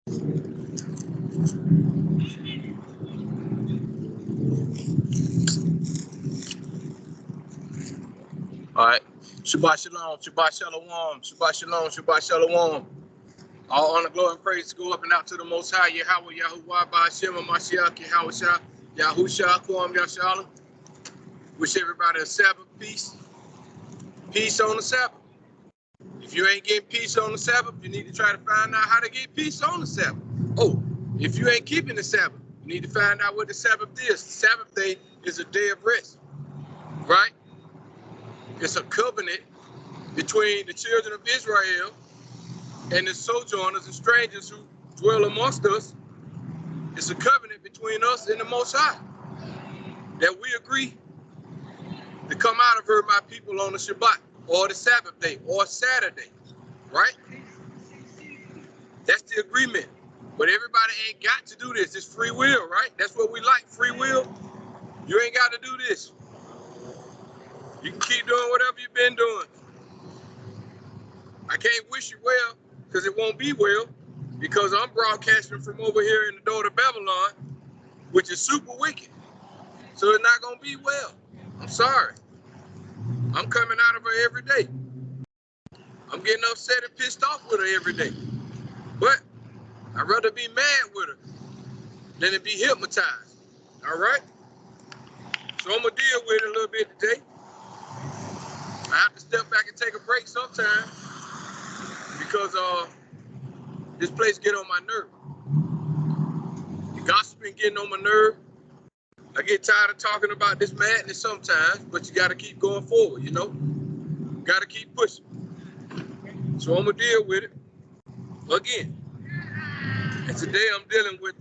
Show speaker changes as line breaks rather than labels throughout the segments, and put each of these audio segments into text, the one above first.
All right. Shabbat shalom, Shabbat shalom, Shabbat shalom, Shabbat shalom. All honor, glory, and praise go up and out to the Most High, Yahweh, Yahuwah, Ba'ashem, Mashiach, Yahweh, Yahusha, Kwam, Yashalom. Wish everybody a Sabbath peace. Peace on the Sabbath. If you ain't getting peace on the Sabbath, you need to try to find out how to get peace on the Sabbath. Oh, if you ain't keeping the Sabbath, you need to find out what the Sabbath is. The Sabbath day is a day of rest, right? It's a covenant between the children of Israel and the sojourners and strangers who dwell amongst us. It's a covenant between us and the Most High that we agree to come out of her, my people, on the Shabbat or the Sabbath day or Saturday, right? That's the agreement. But everybody ain't got to do this. It's free will, right? That's what we like, free will. You ain't got to do this. You can keep doing whatever you've been doing. I can't wish you well because it won't be well, because I'm broadcasting from over here in the door to Babylon, which is super wicked. So it's not going to be well. I'm sorry. I'm coming out of her every day. I'm getting upset and pissed off with her every day. But I'd rather be mad with her than to be hypnotized. All right? So I'm going to deal with it a little bit today. I have to step back and take a break sometime because this place get on my nerve. The gossip been getting on my nerve. I get tired of talking about this madness sometimes, but you got to keep going forward, you know? Got to keep pushing. So I'm going to deal with it again. And today I'm dealing with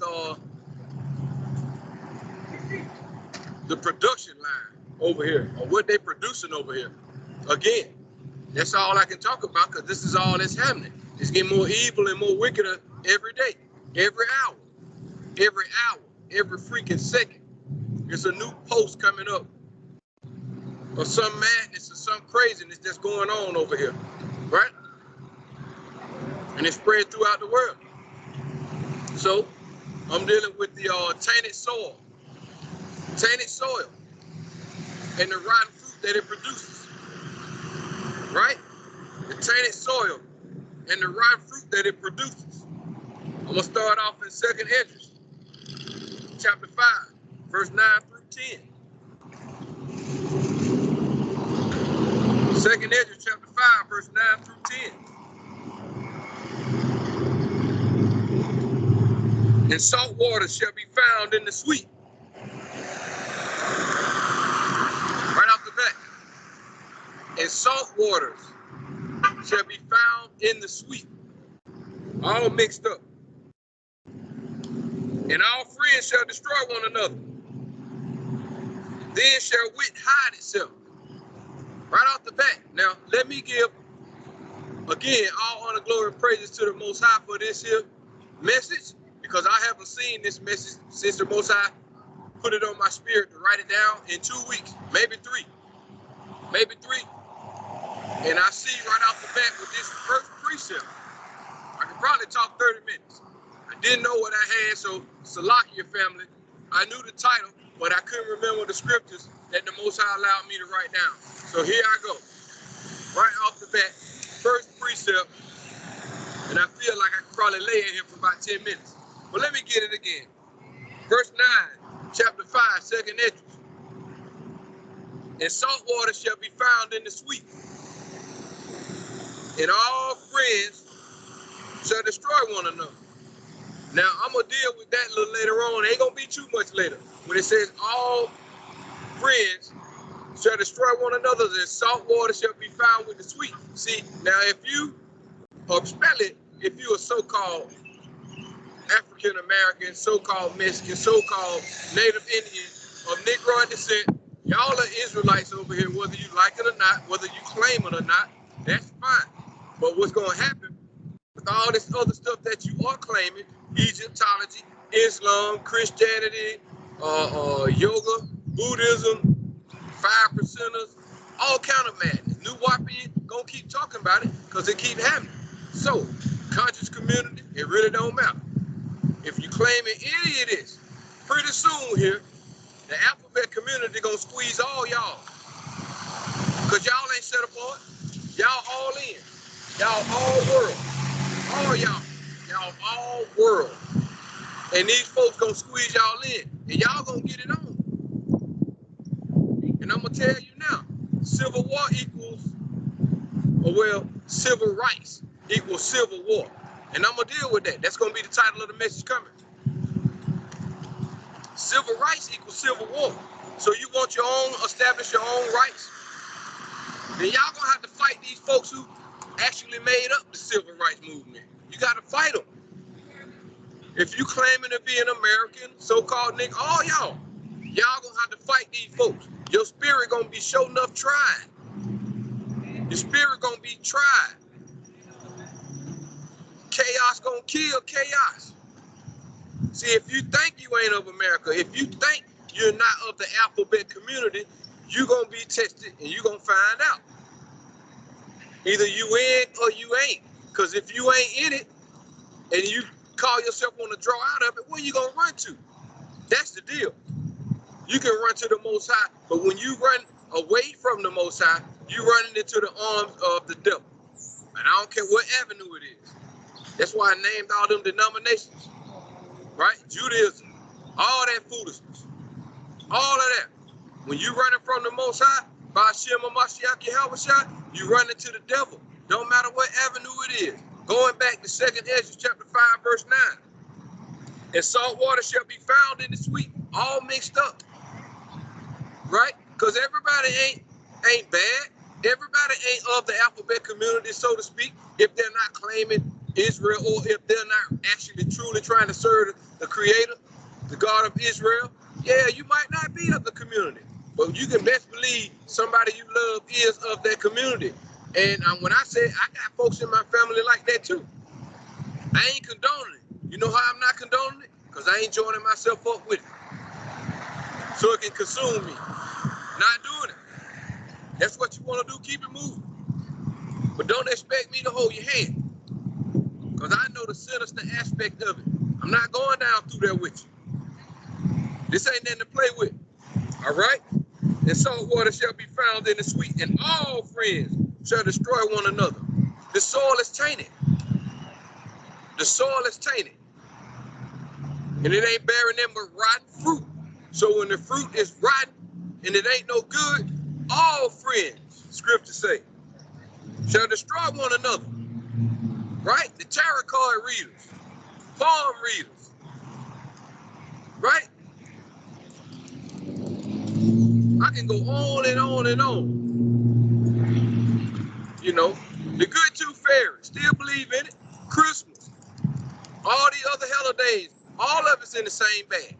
the production line over here, or what they producing over here. Again, that's all I can talk about because this is all that's happening. It's getting more evil and more wickeder every day, every hour, every freaking second. There's a new post coming up or some madness or some craziness that's going on over here, right? And it's spread throughout the world. So I'm dealing with the tainted soil and the rotten fruit that it produces. Right? The tainted soil and the rotten fruit that it produces. I'm going to start off in 2nd Esdras, chapter 5, verse 9 through 10. 2nd Esdras, chapter 5, verse 9 through 10. And salt water shall be found in the sweet. Right off the bat. And salt waters shall be found in the sweet, all mixed up. And all friends shall destroy one another. Then shall wit hide itself. Right off the bat. Now, let me give, again, all honor, glory, and praises to the Most High for this here message, because I haven't seen this message since the Most High put it on my spirit to write it down in 2 weeks, maybe 3. And I see right off the bat with this first precept, I could probably talk 30 minutes. I didn't know what I had, so Salakia family, I knew the title, but I couldn't remember the scriptures that the Most High allowed me to write down. So here I go. Right off the bat, first precept, and I feel like I could probably lay in here for about 10 minutes. But let me get it again. Verse 9, chapter 5, 2nd Esdras. And salt water shall be found in the sweet. And all friends shall destroy one another. Now, I'm going to deal with that a little later on. It ain't going to be too much later. When it says all friends shall destroy one another, then salt water shall be found with the sweet. See, now if you spell it, if you are so-called African American, so-called Mexican, so-called Native Indian of Negroid descent, y'all are Israelites over here, whether you like it or not, whether you claim it or not, that's fine. But what's going to happen with all this other stuff that you are claiming, Egyptology, Islam, Christianity, yoga, Buddhism, 5%ers, all kind of madness. New Wapian gonna keep talking about it because it keep happening. So, conscious community, it really don't matter. If you claiming any of this, pretty soon here, the alphabet community gonna squeeze all y'all. Cause y'all ain't set apart. Y'all all in. Y'all all world. All y'all. Y'all all world. And these folks gonna squeeze y'all in. And y'all gonna get it on. And I'm gonna tell you now, civil war equals, or well, civil rights equals civil war. And I'm gonna deal with that. That's gonna be the title of the message coming. Civil rights equals civil war. So you want your own, establish your own rights? Then y'all gonna have to fight these folks who actually made up the civil rights movement. You gotta fight them. If you claiming to be an American, so-called nigga, all y'all gonna have to fight these folks. Your spirit gonna be sure enough tried. Your spirit gonna be tried. Chaos gonna kill chaos. See, if you think you ain't of America, if you think you're not of the alphabet community, you're gonna be tested and you're gonna find out. Either you in or you ain't. Because if you ain't in it and you call yourself on to draw out of it, where you gonna run to? That's the deal. You can run to the Most High, but when you run away from the Most High, you running into the arms of the devil. And I don't care what avenue it is. That's why I named all them denominations, right? Judaism, all that foolishness, all of that. When you running from the Most High, by Shem Mashiach Yahushua, you run into the devil. Don't matter what avenue it is. Going back to 2nd Ezra chapter 5, verse 9. And salt water shall be found in the sweet, all mixed up. Right? Because everybody ain't bad. Everybody ain't of the alphabet community, so to speak, if they're not claiming Israel or if they're not actually truly trying to serve the Creator, the God of Israel. Yeah, you might not be of the community, but you can best believe somebody you love is of that community. And when I say I got folks in my family like that too, I ain't condoning it. You know how I'm not condoning it? Because I ain't joining myself up with it. So it can consume me. Not doing it. That's what you want to do, keep it moving. But don't expect me to hold your hand. Because I know the sinister aspect of it. I'm not going down through there with you. This ain't nothing to play with. All right? And salt water shall be found in the sweet, and all friends shall destroy one another. The soil is tainted. The soil is tainted. And it ain't bearing them but rotten fruit. So when the fruit is rotten and it ain't no good, all friends, scripture say, shall destroy one another. Right? The tarot card readers, palm readers. Right? I can go on and on and on. You know, the good tooth fairy, still believe in it. Christmas, all the other holidays, all of it's in the same bag.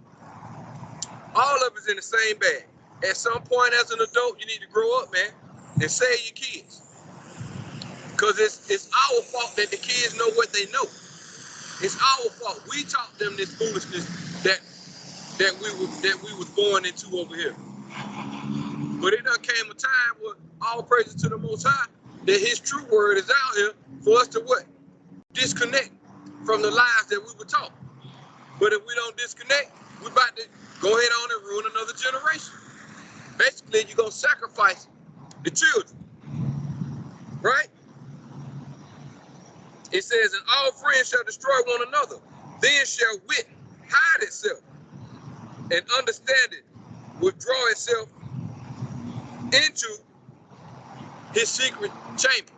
All of it's in the same bag. At some point as an adult, you need to grow up, man, and save your kids. Because it's our fault that the kids know what they know. It's our fault. We taught them this foolishness that we was born into over here. But it done came a time where all praises to the Most High, that His true word is out here for us to what? Disconnect from the lies that we were taught. But if we don't disconnect, we're about to go ahead on and ruin another generation. Basically, you're going to sacrifice the children. Right? It says, and all friends shall destroy one another. Then shall wit hide itself, and understanding withdraw itself into his secret chamber.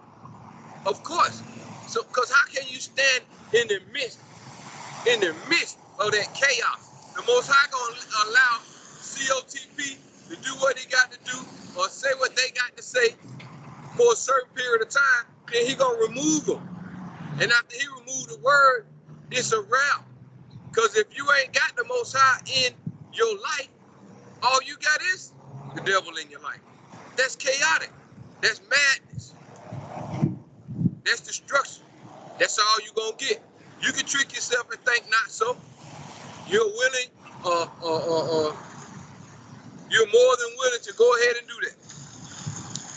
Of course. So, because how can you stand in the midst of that chaos? The Most High gonna allow COTP to do what he got to do or say what they got to say for a certain period of time, then he gonna remove them. And after he removed the word, it's a wrap. Because if you ain't got the Most High in your life, all you got is the devil in your life. That's chaotic. That's madness. That's destruction. That's all you gonna get. You can trick yourself and think not so. You're willing, you're more than willing to go ahead and do that.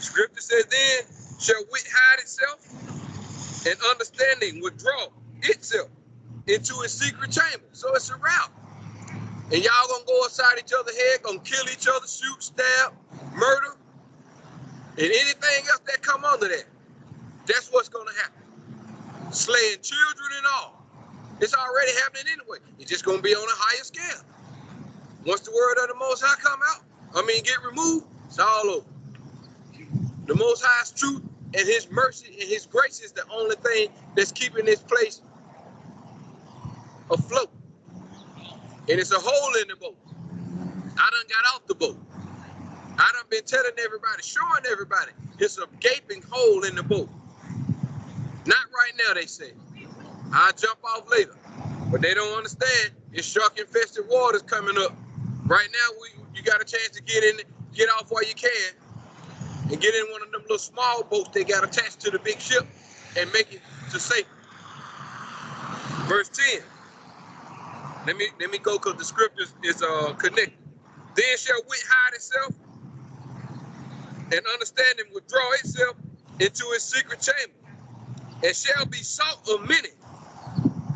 Scripture says, then shall wit hide itself, and understanding withdraw itself into his secret chamber. So it's a wrap. And y'all gonna go inside each other's head, gonna kill each other, shoot, stab, murder, and anything else that come under that. That's what's gonna happen. Slaying children and all. It's already happening anyway. It's just gonna be on a higher scale. Once the word of the Most High come out, get removed, it's all over. The Most High's truth and his mercy and his grace is the only thing that's keeping this place afloat. And it's a hole in the boat. I done got off the boat. I done been telling everybody, showing everybody, it's a gaping hole in the boat. Not right now, they say. I'll jump off later. But they don't understand, it's shark-infested waters coming up. Right now, you got a chance to get off while you can, and get in one of them little small boats they got attached to the big ship and make it to safety. Verse 10. Let me go because the scripture is connected. Then shall wit hide itself, and understanding withdraw itself into its secret chamber, and shall be sought of many,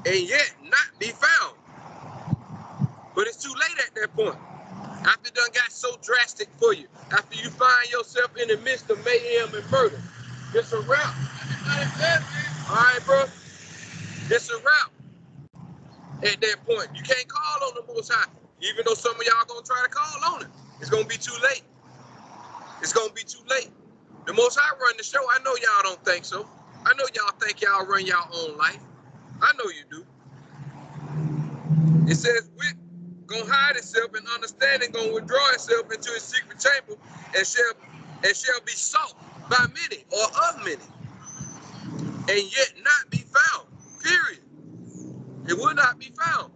and yet not be found. But it's too late at that point. After it done got so drastic for you, after you find yourself in the midst of mayhem and murder, it's a wrap. All right, bro? It's a wrap. At that point, you can't call on the Most High, even though some of y'all gonna try to call on him. It's gonna be too late. It's gonna be too late. The Most High run the show. I know y'all don't think so. I know y'all think y'all run y'all own life. I know you do. It says wit gonna hide itself, and understanding gonna withdraw itself into its secret chamber, and shall be sought by many or of many, and yet not be found. Period. It will not be found,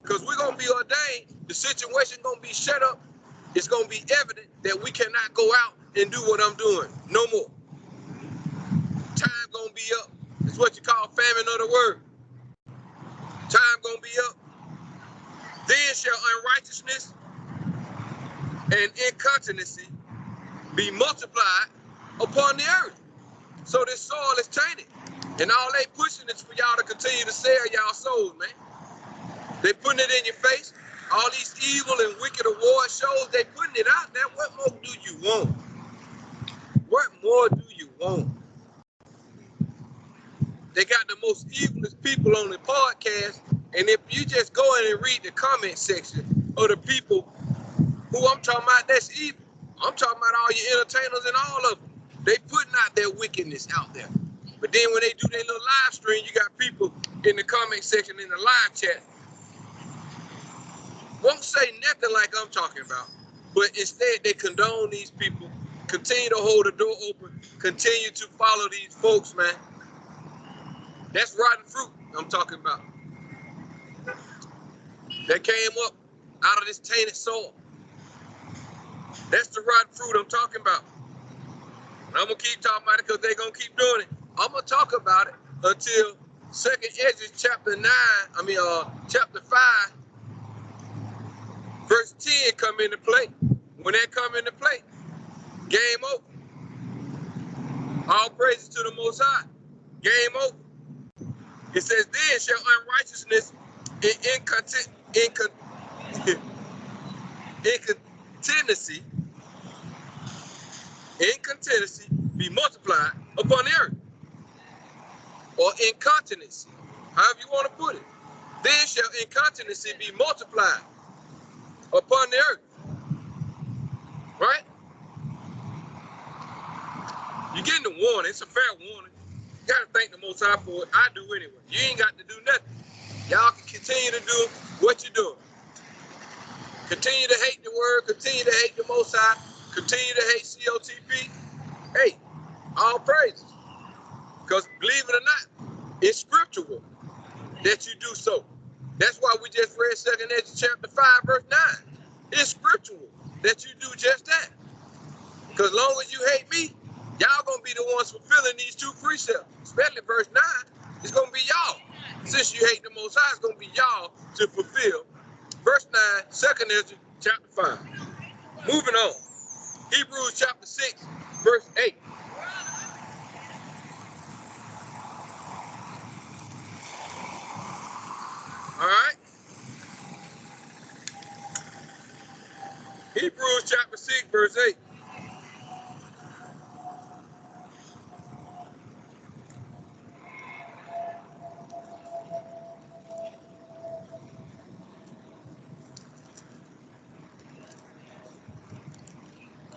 because we're gonna be ordained. The situation gonna be shut up. It's gonna be evident that we cannot go out and do what I'm doing no more. Time gonna be up. It's what you call famine of the word. Time gonna be up. Then shall unrighteousness and incontinency be multiplied upon the earth. So this soil is tainted. And all they pushing is for y'all to continue to sell y'all souls, man. They putting it in your face. All these evil and wicked award shows, they putting it out there. What more do you want? What more do you want? They got the most evilest people on the podcast. And if you just go in and read the comment section of the people who I'm talking about, that's evil. I'm talking about all your entertainers and all of them. They putting out their wickedness out there. But then when they do their little live stream, you got people in the comment section, in the live chat, won't say nothing like I'm talking about. But instead, they condone these people, continue to hold the door open, continue to follow these folks, man. That's rotten fruit I'm talking about. That came up out of this tainted soil. That's the rotten fruit I'm talking about. And I'm gonna keep talking about it because they're gonna keep doing it. I'm gonna talk about it until 2nd Ezra chapter 5, verse 10 come into play. When that come into play, game over. All praises to the Most High. Game over. It says, then shall unrighteousness and incontinency be multiplied upon the earth. Or incontinency, however you want to put it. Then shall incontinency be multiplied upon the earth. Right? You're getting the warning. It's a fair warning. You got to thank the Most High for it. I do anyway. You ain't got to do nothing. Y'all can continue to do what you're doing. Continue to hate the word. Continue to hate the Most High. Continue to hate COTP. Hey, all praises. Because believe it or not, it's scriptural that you do so. That's why we just read 2nd Ezra chapter 5, verse 9. It's scriptural that you do just that. Because as long as you hate me, y'all gonna be the ones fulfilling these 2 precepts. Especially verse 9, it's gonna be y'all. Since you hate the Most High, it's gonna be y'all to fulfill. Verse 9, 2nd Ezra chapter 5. Moving on. Hebrews chapter 6, verse 8. Hebrews chapter 6, verse 8.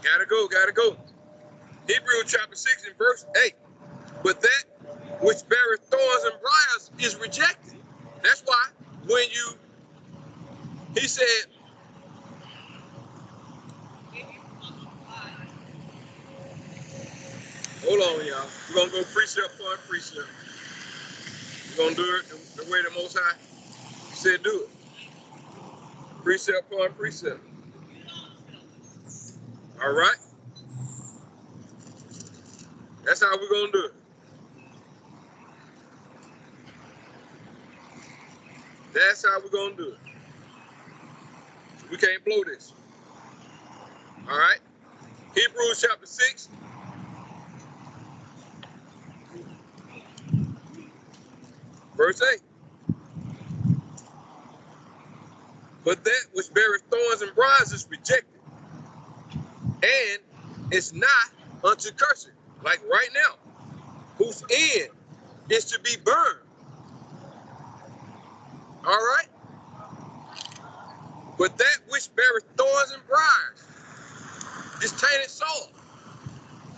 Gotta go. Hebrews chapter 6 and verse 8. But that which beareth thorns and briars is rejected. That's why when he said, hold on, y'all. We're going to go precept upon precept. We're going to do it the way the Most High said do it. Precept upon precept. All right? That's how we're going to do it. That's how we're going to do it. We can't blow this. All right? Hebrews chapter 6. Verse 8. But that which beareth thorns and briars is rejected, and it's not unto cursing, like right now, whose end is to be burned. All right? But that which beareth thorns and briars is tainted soul.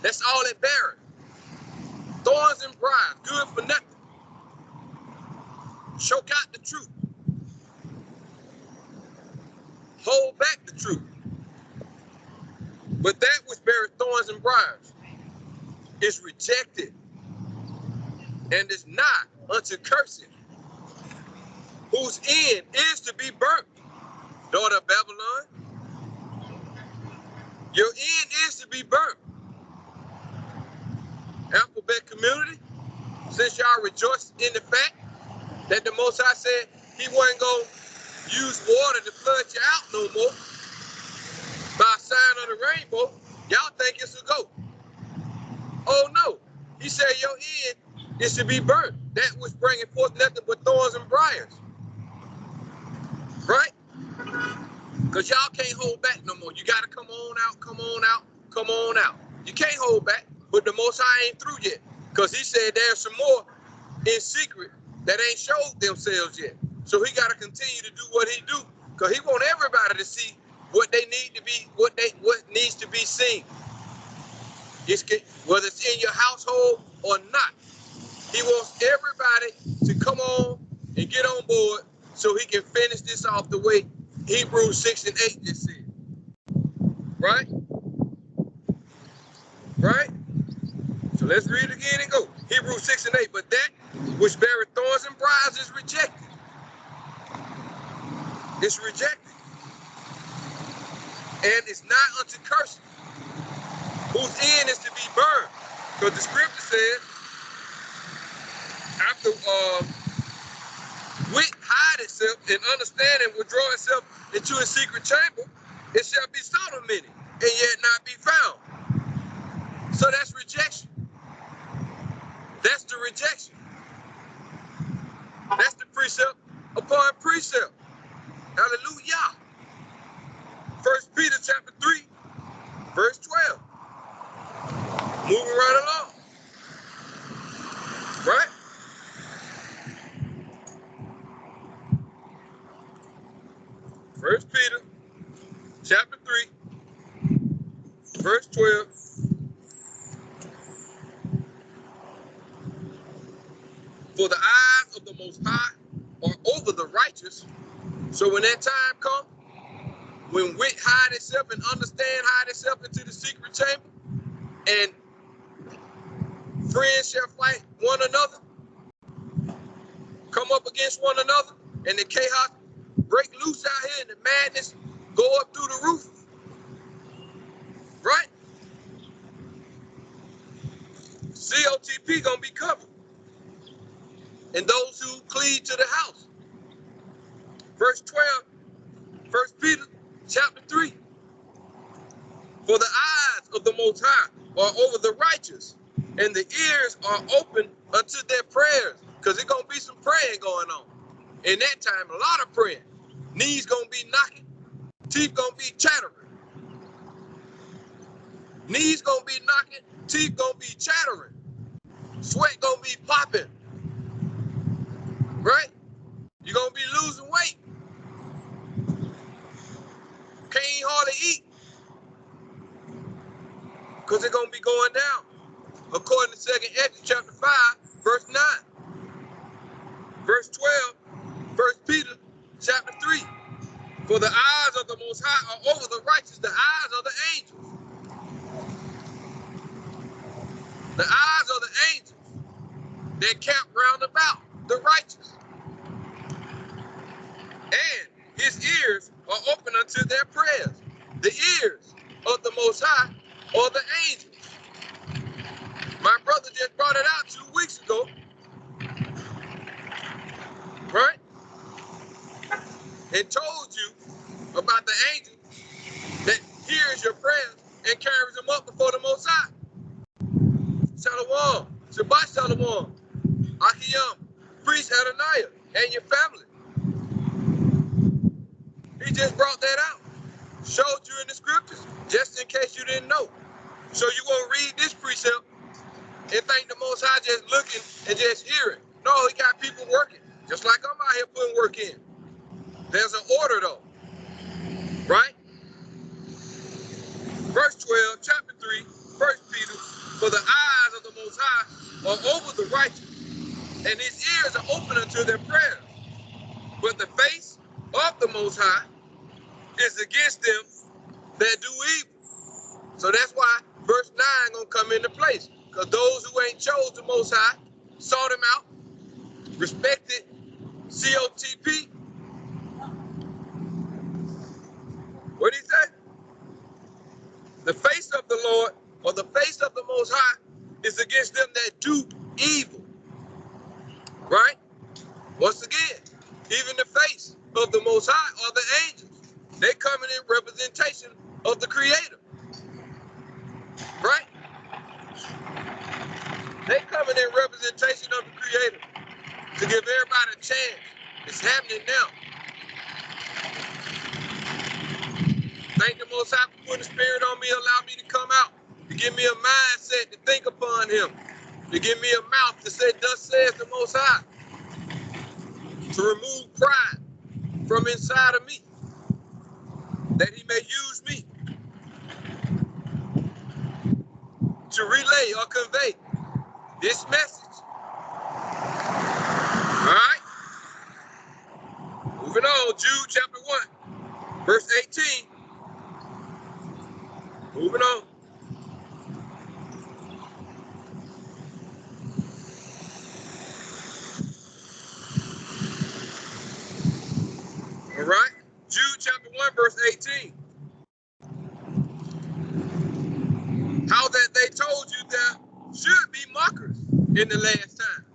That's all it beareth. Thorns and briars, good for nothing. Choke out the truth. Hold back the truth. But that which beareth thorns and briars is rejected, and is not unto cursing, whose end is to be burnt. Daughter of Babylon, your end is to be burnt. Alphabet community, since y'all rejoice in the fact that the Most High said he wasn't going to use water to flood you out no more by a sign of the rainbow, y'all think it's a goat. Oh no, he said your end is to be burnt. That which bringeth forth nothing but thorns and briars. Right? Because y'all can't hold back no more. You got to come on out, come on out, come on out. You can't hold back, but the Most High ain't through yet. Because he said there's some more in secret that ain't showed themselves yet. So he got to continue to do what he do, because he want everybody to see what they need to be, what needs to be seen. Whether it's in your household or not. He wants everybody to come on and get on board so he can finish this off the way Hebrews 6 and 8 just said. Right? Right? So let's read it again and go. Hebrews 6 and 8. But that which beareth thorns and briars is rejected. It's rejected. And it's not unto cursing, whose end is to be burned. Because the scripture says, after wit hide itself and understanding withdraw itself into a secret chamber, it shall be sought of many, and yet not be found. So that's rejection. That's the rejection. That's the precept upon precept. Hallelujah. 1 Peter chapter 3, verse 12. Moving right along. Right? First Peter chapter 3, verse 12. For the eyes of the Most High are over the righteous. So when that time comes, when wit hide itself and understand hide itself into the secret chamber, and friends shall fight one another, come up against one another, and the chaos break loose out here and the madness go up through the roof. Right? COTP gonna be covered. And those who cleave to the house. Verse 12, 1 Peter chapter 3. For the eyes of the Most High are over the righteous, and the ears are open unto their prayers. Because there's going to be some praying going on. In that time, a lot of praying. Knees going to be knocking. Teeth going to be chattering. Knees gonna be knocking, teeth gonna be chattering, sweat gonna be popping, right? You're gonna be losing weight. Can't hardly eat because it's gonna be going down. According to 2 Ezra chapter 5, verse 9, verse 12, 1 Peter chapter 3. For the eyes of the Most High are over the righteous, the eyes of the angels. The eyes of the angels that camp round about the righteous. And his ears are open unto their prayers. The ears of the Most High are the angels. My brother just brought it out 2 weeks ago. Right? And told you about the angel that hears your prayers and carries them up before the Most High. Shalom, Shabbat Shalom, Achiyam, priest Adonaiah, and your family. He just brought that out. Showed you in the scriptures, just in case you didn't know. So you won't read this precept and think the Most High just looking and just hearing. No, he got people working, just like I'm out here putting work in. There's an order though, right? Verse 12, chapter 3, 1 Peter, for the eyes of the Most High are over the righteous, and his ears are open unto their prayers. But the face of the Most High is against them that do evil. So that's why verse 9 gonna come into place. Because those who ain't chose the Most High, sought him out, respected COTP. What did he say? The face of the Lord, or the face of the Most High, is against them that do evil. Right? Once again, even the face of the Most High are the angels. They coming in representation of the Creator. Right? They coming in representation of the Creator to give everybody a chance. It's happening now. Thank the Most High for putting the Spirit on me, allow me to come out, to give me a mindset to think upon Him, to give me a mouth to say, thus says the Most High, to remove pride from inside of me, that He may use me to relay or convey this message. All right? Moving on, Jude chapter 1, verse 18. Moving on. All right? Jude chapter 1, verse 18. How that they told you there should be mockers in the last time,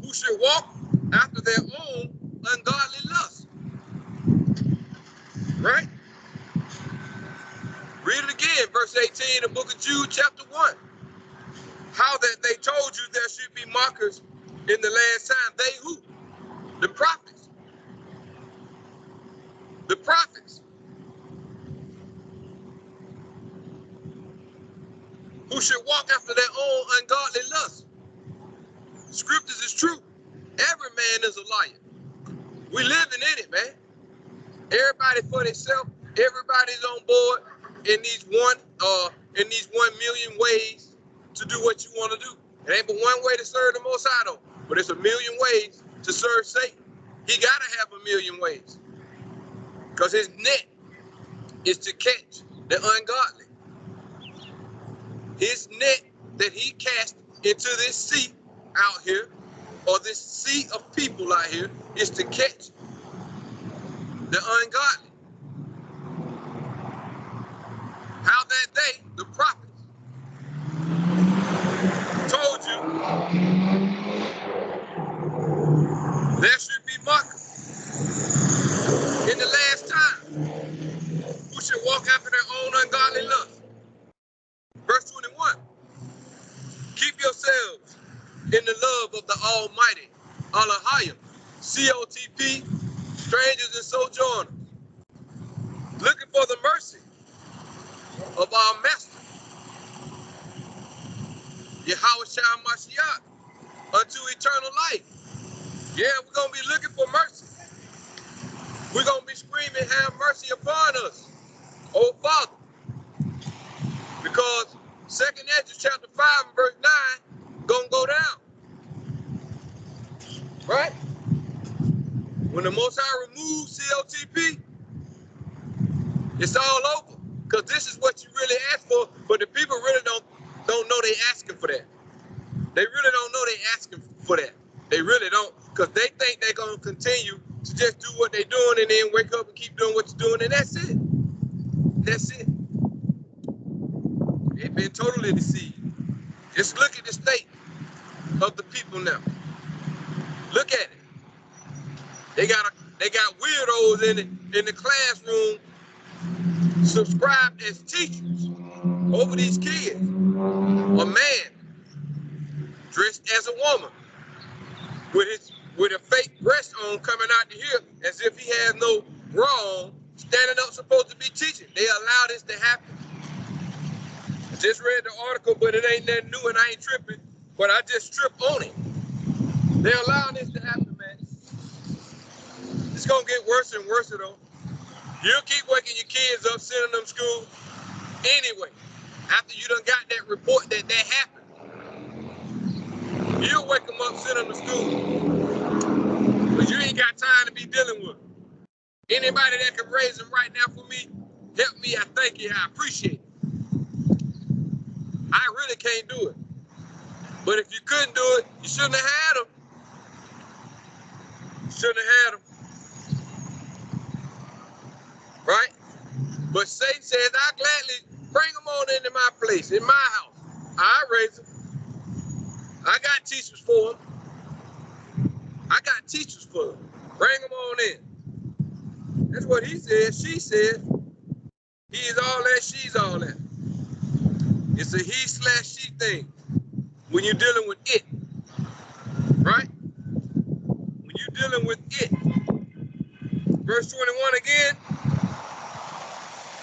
who should walk after their own ungodly lust. Right? Read it again, verse 18, the book of Jude, chapter 1. How that they told you there should be mockers in the last time. They who? The prophets. The prophets. Who should walk after their own ungodly lust. Scriptures is true. Every man is a liar. We living in it, man. Everybody for themselves. Everybody's on board in these 1 million ways to do what you want to do. It ain't but one way to serve the Most High though, but it's a million ways to serve Satan. He gotta have a million ways, because his net is to catch the ungodly. His net that he cast into this sea out here, or this sea of people out here, is to catch the ungodly. How that they, the prophets, told you there should be mockers in the last time, who should walk after their own ungodly lust. Verse 21, keep yourselves in the love of the Almighty, Elohim, COTP, strangers and sojourners, looking for the mercy of our Master, Yahushua Mashiach unto eternal life. Yeah, we're going to be looking for mercy. We're going to be screaming, have mercy upon us, oh Father. Because 2nd Ezra chapter 5 and verse 9 going to go down. Right? When the Most High removes COTP, it's all over. Because this is what you really ask for, but the people really don't know they asking for that. They really don't know they asking for that. They really don't, because they think they're going to continue to just do what they're doing and then wake up and keep doing what you're doing, and that's it. That's it. They've been totally deceived. Just look at the state of the people now. Look at it. They got weirdos in the classroom subscribed as teachers over these kids. A man dressed as a woman with a fake breast on coming out the hip as if he has no bra on, standing up supposed to be teaching. They allow this to happen. I just read the article, but it ain't nothing new and I ain't tripping, but I just tripped on it. They allow this to happen, man. It's gonna get worse and worse though. You'll keep waking your kids up, sending them to school anyway. After you done got that report that happened, you'll wake them up, send them to school. But you ain't got time to be dealing with them. Anybody that can raise them right now for me, help me, I thank you, I appreciate it. I really can't do it. But if you couldn't do it, you shouldn't have had them. You shouldn't have had them. Right? But Satan says, I gladly bring them on into my place, in my house. I raise them. I got teachers for them. I got teachers for them. Bring them on in. That's what he said. She said, he is all that, she's all that. It's a he/she thing when you're dealing with it. Right? When you're dealing with it. Verse 21 again.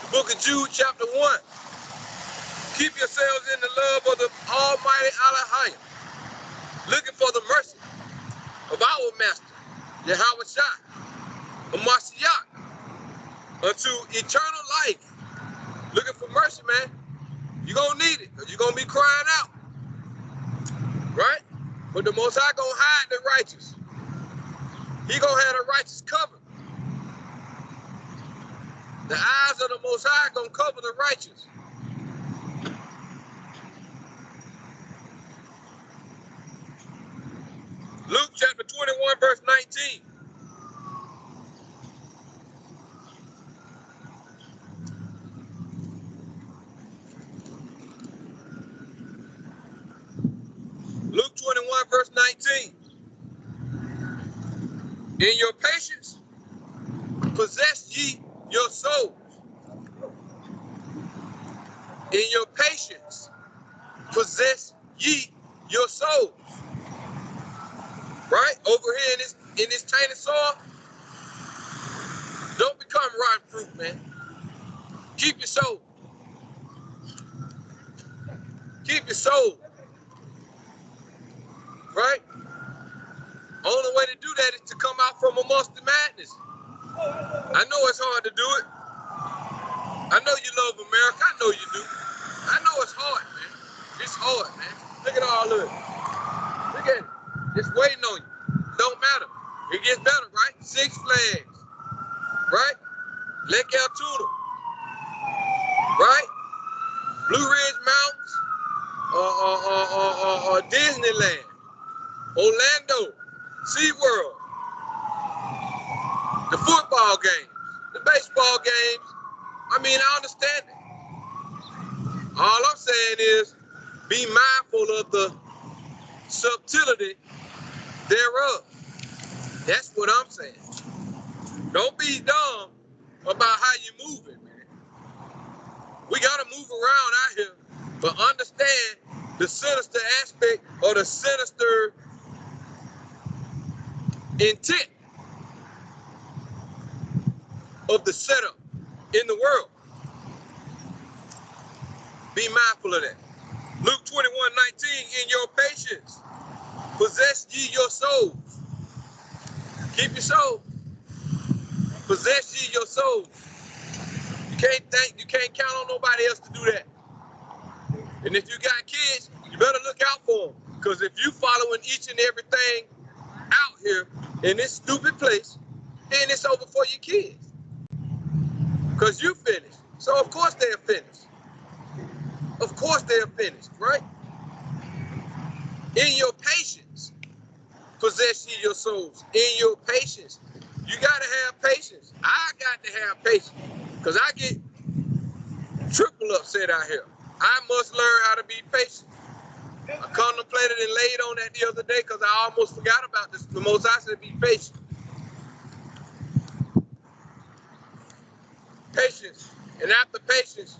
The book of Jude, chapter 1. Keep yourselves in the love of the Almighty Elohim, looking for the mercy of our Master, Yahushua, Mashiach, unto eternal life. Looking for mercy, man. You're going to need it, because you're going to be crying out. Right? But the Most High going to hide the righteous. He going to have the righteous covered. The eyes of the Most High going to cover the righteous. Luke chapter 21, verse 19. Luke 21, verse 19. In your patience, possess ye your souls. In your patience, possess ye your souls. Right? Over here in this tainted soil, don't become rotten fruit, man. Keep your soul. Keep your soul. Right? Only way to do that is to come out from amongst the madness. I know it's hard to do it. I know you love America. I know you do. I know it's hard, man. It's hard, man. Look at all of it. Look at it. It's waiting on you. Don't matter. It gets better, right? Six Flags. Right? Lake Altoona. Right? Blue Ridge Mountains. Disneyland. Orlando. SeaWorld. The football games. The baseball games. I mean, I understand it. All I'm saying is be mindful of the subtlety thereof. That's what I'm saying. Don't be dumb about how you moving, man. We got to move around out here, but understand the sinister aspect or the sinister intent of the setup in the world. Be mindful of that. Luke 21:19, in your patience, possess ye your souls. Keep your soul. Possess ye your souls. You can't count on nobody else to do that. And if you got kids, you better look out for them. Because if you following each and everything out here in this stupid place, then it's over for your kids. Because you finished. So of course they're finished. Of course they're finished, right? In your patience, possess ye your souls. In your patience. You got to have patience. I got to have patience. Because I get triple upset out here. I must learn how to be patient. I contemplated and laid on that the other day because I almost forgot about this. The Most High said, be patient. Patience. And after patience,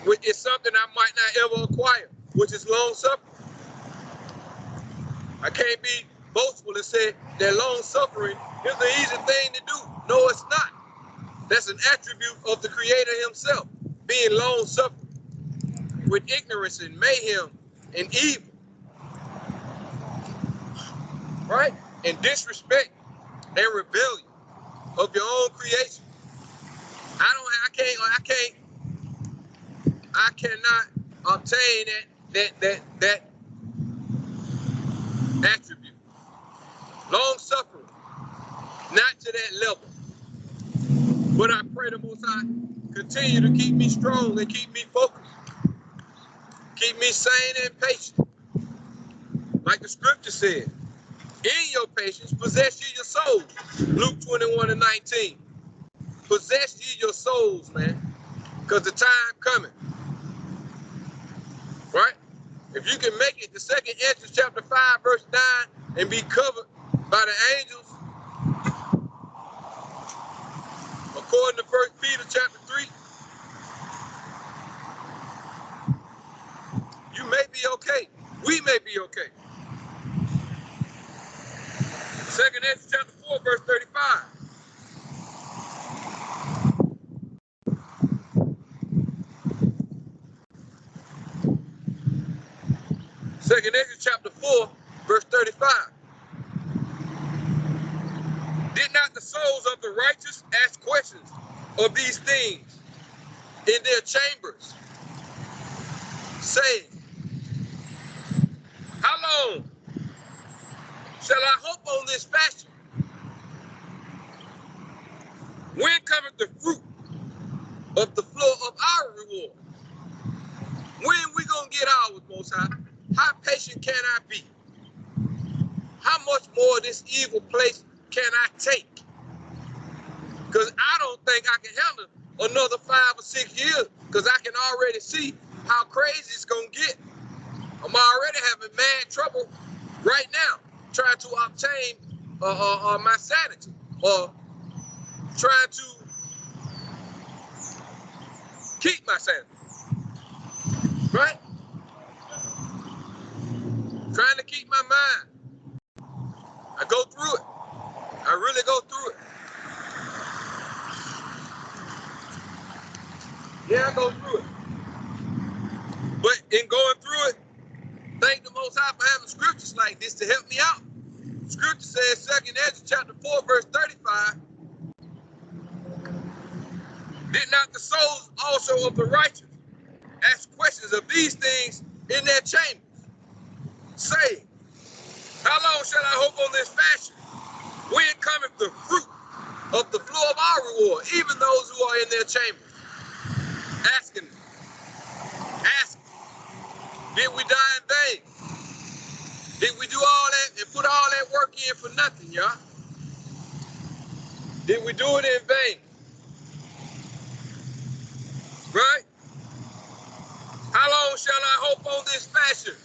which is something I might not ever acquire, which is long suffering. I can't be boastful and say that long suffering is the easy thing to do. No, it's not. That's an attribute of the Creator himself, being long suffering with ignorance and mayhem and evil. Right? And disrespect and rebellion of your own creation. I cannot obtain that attribute. Long suffering, not to that level. But I pray the Most High continue to keep me strong and keep me focused. Keep me sane and patient. Like the scripture said, in your patience, possess ye your souls. Luke 21:19. Possess ye your souls, man. Because the time coming. Right? If you can make it to 2nd Ezra chapter 5, verse 9, and be covered by the angels, according to 1 Peter chapter 3, you may be okay. We may be okay. 2nd Ezra chapter 4, verse 35. Second Ezra chapter 4, verse 35. Did not the souls of the righteous ask questions of these things in their chambers, saying, how long shall I hope on this fashion? When cometh the fruit of the flow of our reward? When we gonna get ours, Most High? How patient can I be? How much more of this evil place can I take? Because I don't think I can handle another 5 or 6 years, because I can already see how crazy it's gonna get. I'm already having mad trouble right now trying to obtain my sanity, or trying to keep my sanity, right? Trying to keep my mind. I go through it. I really go through it. Yeah, I go through it. But in going through it, thank the Most High for having scriptures like this to help me out. Scripture says, 2nd Ezra chapter 4, verse 35, did not the souls also of the righteous ask questions of these things in their chambers, saying, how long shall I hope on this fashion? When cometh the fruit of the flow of our reward? Even those who are in their chambers, asking, did we die in vain? Did we do all that and put all that work in for nothing, y'all? Did we do it in vain? Right? How long shall I hope on this fashion?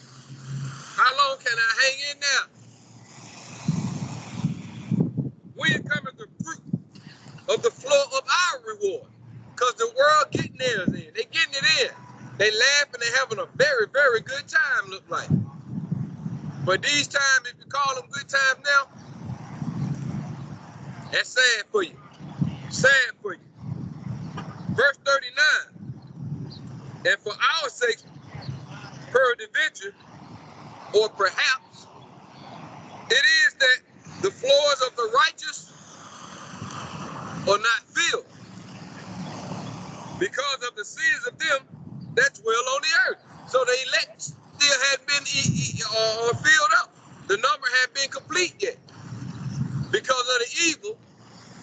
How long can I hang in there? When cometh the fruit of the flow of our reward? Because the world getting theirs in. They getting it in. They laughing and having a very, very good time, look like. But these times, if you call them good times now, that's sad for you. Sad for you. Verse 39. And for our sake, peradventure, or perhaps, it is that the floors of the righteous are not filled because of the sins of them that dwell on the earth. So the elect still hadn't been filled up. The number hadn't been complete yet because of the evil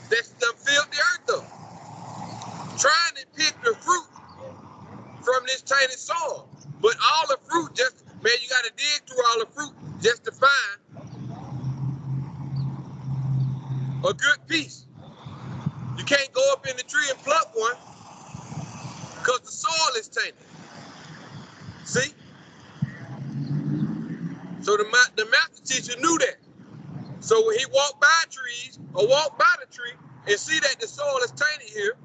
that's done filled the earth up. Trying to pick the fruit from this tainted soil. But all the fruit just, man, you got to dig through all the fruit just to find a good piece. You can't go up in the tree and pluck one because the soil is tainted. See? So the master teacher knew that. So when he walked by trees or walked by the tree and see that the soil is tainted here,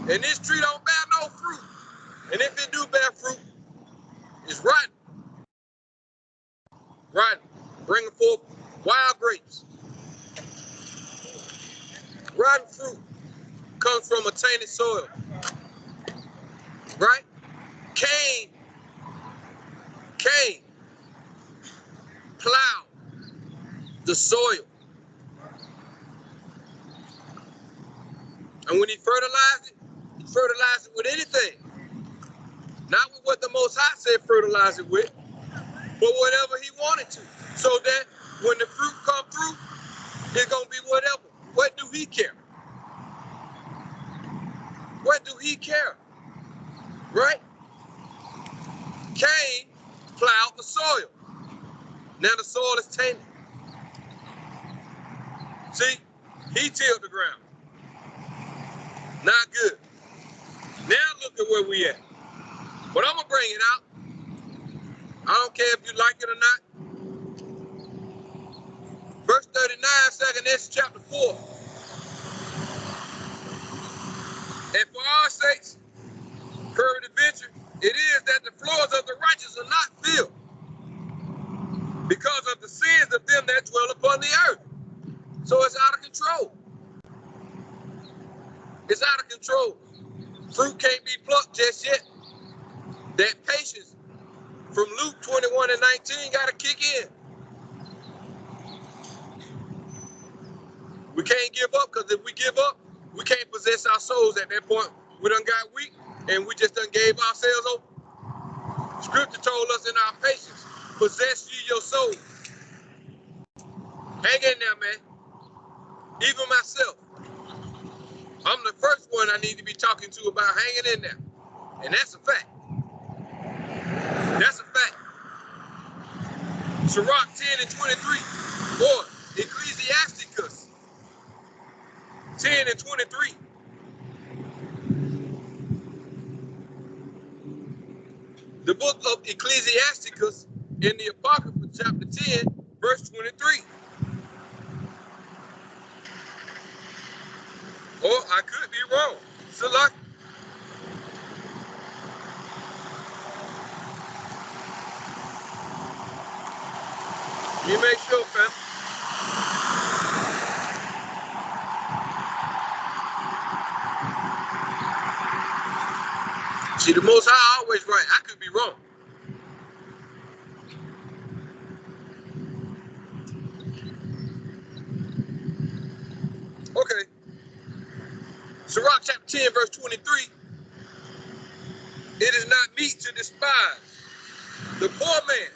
and this tree don't bear no fruit, and if it do bear fruit, it's rotten. Rotten. Bringing forth wild grapes. Rotten fruit comes from a tainted soil. Right? Cain plowed the soil. And when he fertilized it with anything. Not with what the Most High said fertilize it with, but whatever he wanted to. So that when the fruit come through, it's going to be whatever. What do he care? What do he care? Right? Cain plowed the soil. Now the soil is tainted. See, he tilled the ground. Not good. Now look at where we at. But I'm going to bring it out. I don't care if you like it or not. Verse 39, 2nd Ezra chapter 4. And for our sakes, peradventure, it is that the floors of the righteous are not filled because of the sins of them that dwell upon the earth. So it's out of control. It's out of control. Fruit can't be plucked just yet. That patience from Luke 21 and 19 got to kick in. We can't give up, because if we give up, we can't possess our souls at that point. We done got weak and we just done gave ourselves over. Scripture told us in our patience, possess ye your soul. Hang in there, man. Even myself. I'm the first one I need to be talking to about hanging in there. And that's a fact. That's a fact. Sirach 10 and 23. Or Ecclesiasticus 10 and 23. The book of Ecclesiasticus in the Apocrypha, chapter 10, verse 23. Or I could be wrong. Salak. You make sure, fam. See, the Most High always right. I could be wrong. Okay. Sirach chapter 10, verse 23. It is not meet to despise the poor man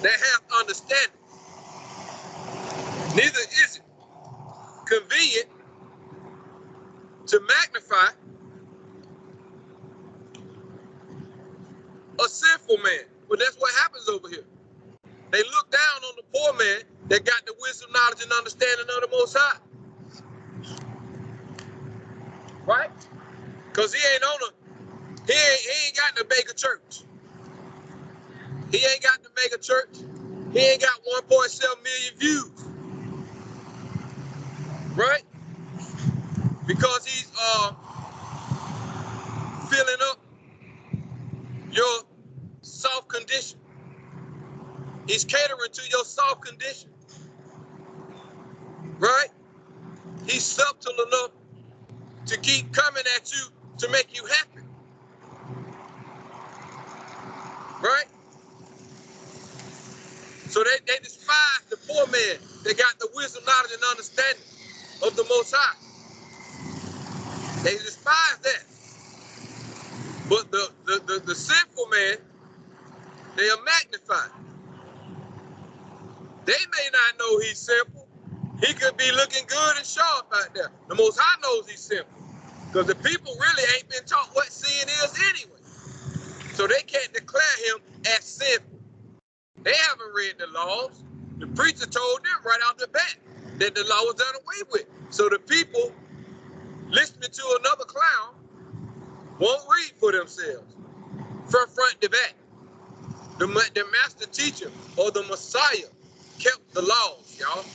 that hath understanding. Neither is it convenient to magnify a sinful man. But that's what happens over here. They look down on the poor man that got the wisdom, knowledge, and understanding of the Most High. Right? Because he ain't got to make a church. He ain't got to make a church. He ain't got 1.7 million views. Right? Because he's filling up your soft condition. He's catering to your soft condition. Right? He's subtle enough to keep coming at you to make you happy. Right? So they despise the poor man. They got the wisdom, knowledge, and understanding of the Most High. They despise that. But the sinful man, they are magnified. They may not know he's sinful. He could be looking good and sharp out there. The Most High knows he's sinful. Because the people really ain't been taught what sin is anyway. So they can't declare him as sinful. They haven't read the laws. The preacher told them right off the bat that the law was done away with. So the people listening to another clown won't read for themselves from front to back. The master teacher or the Messiah kept the laws, y'all.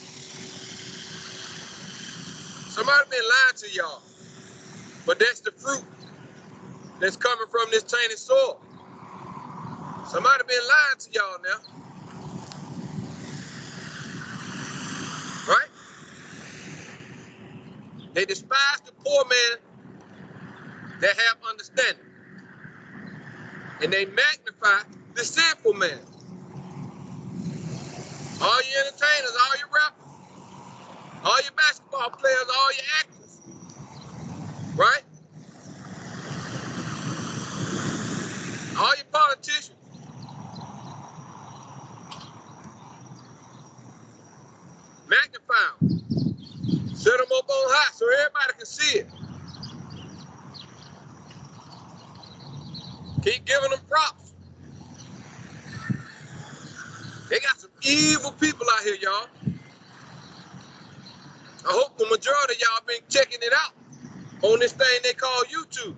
Somebody been lying to y'all. But that's the fruit that's coming from this tainted soil. Somebody been lying to y'all now. Right? They despise the poor man that have understanding. And they magnify the sinful man. All your entertainers, all your rappers, all your basketball players, all your actors. Right? All your politicians. Magnify them. Set them up on high so everybody can see it. Keep giving them props. They got some evil people out here, y'all. I hope the majority of y'all been checking it out on this thing they call YouTube.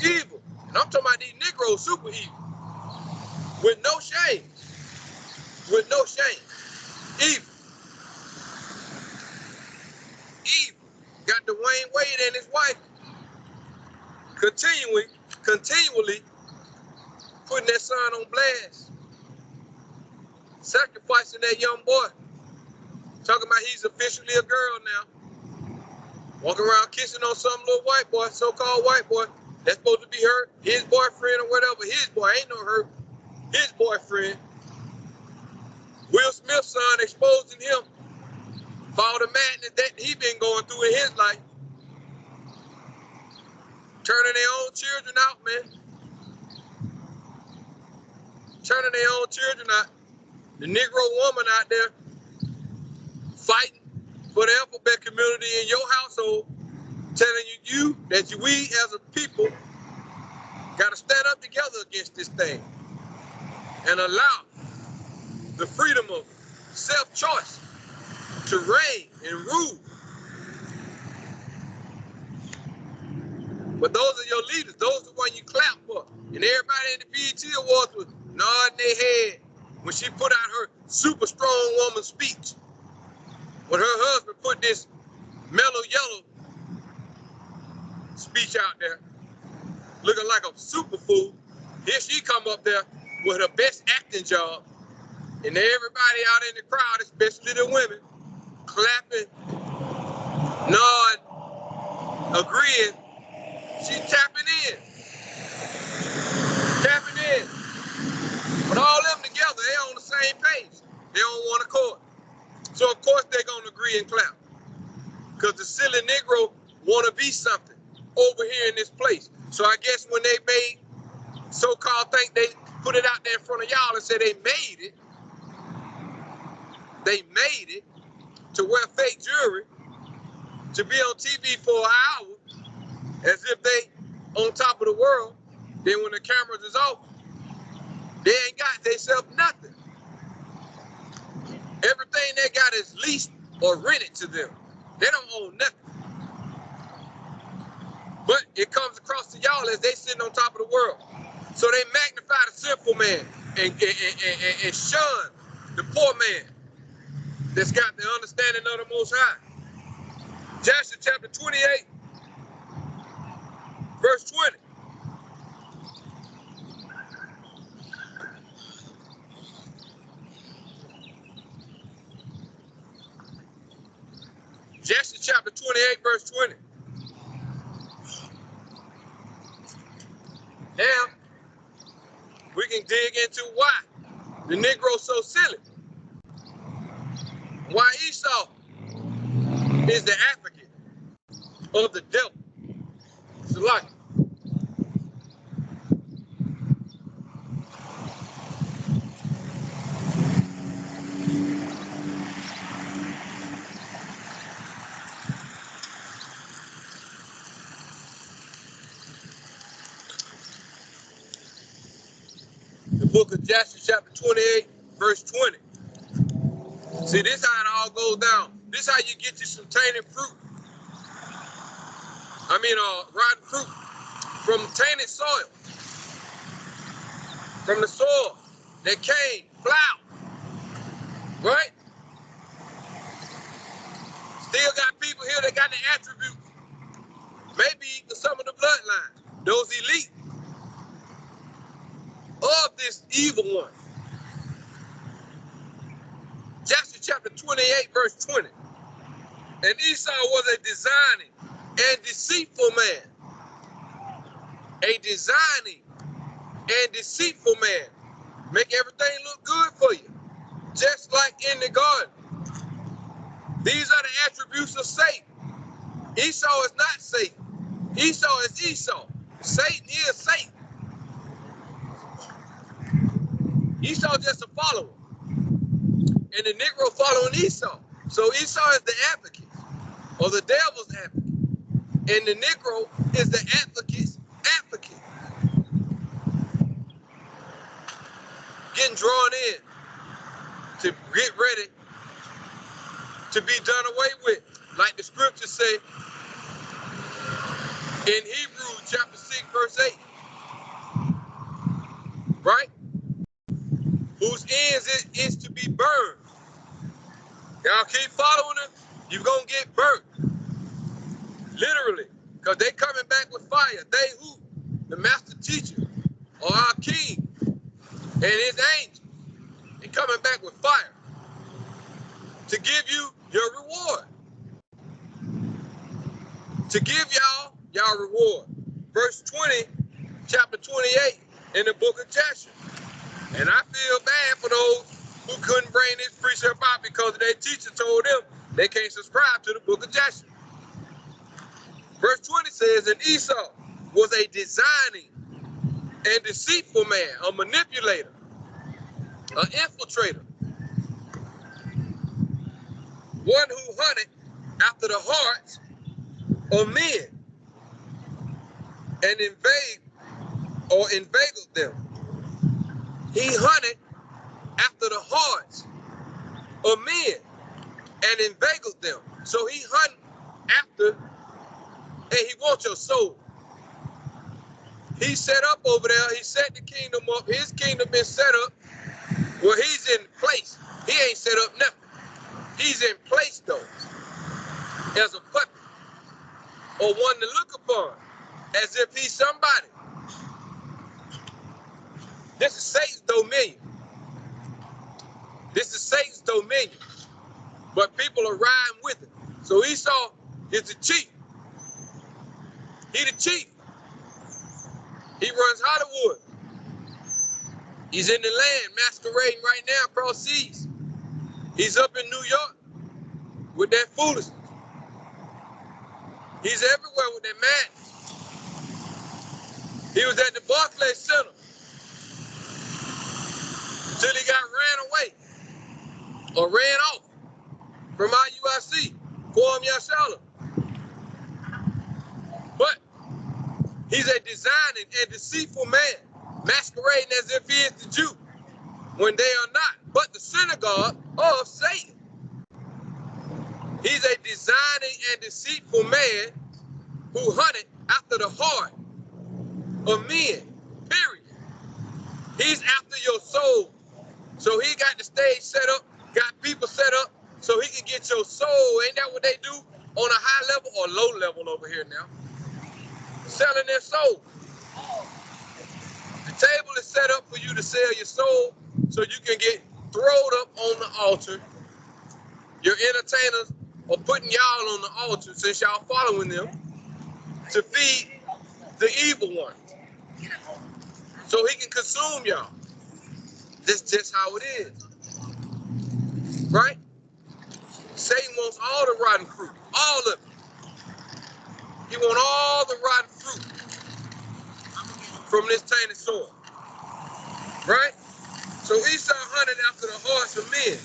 Evil. And I'm talking about these Negroes, super evil. With no shame. With no shame. Evil. Evil. Got Dwayne Wade and his wife continually putting that son on blast. Sacrificing that young boy. Talking about he's officially a girl now. Walking around kissing on some little white boy, so-called white boy. That's supposed to be her, his boyfriend or whatever. His boy, ain't no her. His boyfriend. Will Smith's son exposing him for all the madness that he been going through in his life. Turning their own children out, man. Turning their own children out. The Negro woman out there fighting for the alphabet community in your household, telling you that we as a people got to stand up together against this thing and allow the freedom of self-choice to reign and rule. But those are your leaders. Those are the ones you clap for. And everybody in the BET Awards was nodding their head when she put out her super strong woman speech. When her husband put this mellow yellow speech out there, looking like a superfool. Here she come up there with her best acting job. And everybody out in the crowd, especially the women, clapping, nodding, agreeing. She's tapping in. Tapping in. But all of them together, they on the same page. They on one accord. So of course they're gonna agree and clap. Because the silly Negro wanna be something over here in this place. So I guess when they made so-called think they put it out there in front of y'all and said they made it to wear fake jewelry, to be on TV for an hour, as if they on top of the world. Then when the cameras is off, they ain't got themselves nothing. Everything they got is leased or rented to them. They don't own nothing. But it comes across to y'all as they sitting on top of the world. So they magnify the simple man and shun the poor man that's got the understanding of the Most High. Joshua chapter 28, verse 20. Joshua chapter 28, verse 20. Now, we can dig into why the Negro's so silly. Why Esau is the advocate of the devil. It's a lie. The book of Jasher, chapter 28, verse 20. See, this how it all goes down. This how you get you some tainted fruit. Rotten fruit from tainted soil. From the soil that came flour. Right? Still got people here that got the attributes. Maybe even some of the bloodline. Those elite of this evil one. Jasher chapter 28, verse 20. And Esau was a designing and deceitful man. A designing and deceitful man. Make everything look good for you. Just like in the garden. These are the attributes of Satan. Esau is not Satan. Esau is Esau. Satan is Satan. Esau just a follower. And the Negro following Esau. So Esau is the advocate, or the devil's advocate. And the Negro is the advocate's advocate. Getting drawn in to get ready to be done away with. Like the scriptures say in Hebrews chapter 6, verse 8. Right? Whose ends is to be burned. Y'all keep following them, you're going to get burnt. Literally. Because they coming back with fire. They who? The master teacher, or our king, and his angels. They coming back with fire to give you your reward. To give y'all reward. Verse 20, chapter 28 in the book of Jasher. And I feel bad for those who couldn't bring this precept out because their teacher told them they can't subscribe to the book of Jasher. Verse 20 says, and Esau was a designing and deceitful man, a manipulator, an infiltrator, one who hunted after the hearts of men and inveigled them. He hunted after the hearts of men and inveigled them. So he hunted after, and he wants your soul. He set up over there, he set the kingdom up, his kingdom been set up. Well, he's in place. He ain't set up nothing. He's in place though, as a puppet, or one to look upon, as if he's somebody. This is Satan's dominion. This is Satan's dominion. But people are riding with him. So Esau is the chief. He the chief. He runs Hollywood. He's in the land masquerading right now across seas. He's up in New York with that foolishness. He's everywhere with that madness. He was at the Barclays Center until he got ran away or ran off from IUIC, Quorum Yashala. But he's a designing and deceitful man, masquerading as if he is the Jew, when they are not, but the synagogue of Satan. He's a designing and deceitful man who hunted after the heart of men, period. He's after your soul. So he got the stage set up, got people set up, so he can get your soul. Ain't that what they do on a high level or low level over here now? Selling their soul. The table is set up for you to sell your soul so you can get thrown up on the altar. Your entertainers are putting y'all on the altar, since y'all following them, to feed the evil one. so he can consume y'all. This is just how it is, right? Satan wants all the rotten fruit, all of it. He wants all the rotten fruit from this tainted soil, right? So Esau hunted after the hearts of men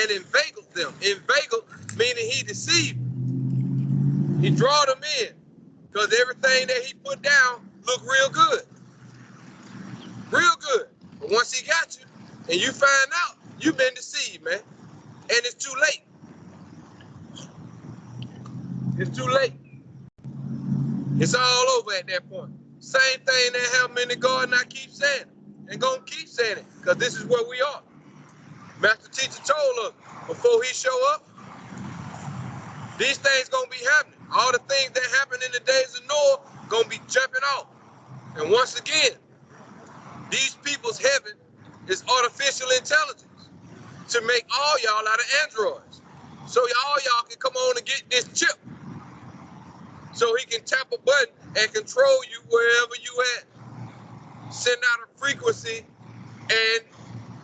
and inveigled them. Inveigled meaning he deceived. He drawed them in because everything that he put down looked real good. Real good. But once he got you and you find out, you've been deceived, man. And it's too late. It's too late. It's all over at that point. Same thing that happened in the garden, I keep saying it. And gonna keep saying it, because this is where we are. Master Teacher told us, before he show up, these things gonna be happening. All the things that happened in the days of Noah gonna be jumping off. And once again, these people's heaven is artificial intelligence to make all y'all out of androids. So all y'all can come on and get this chip. So he can tap a button and control you wherever you at. Send out a frequency and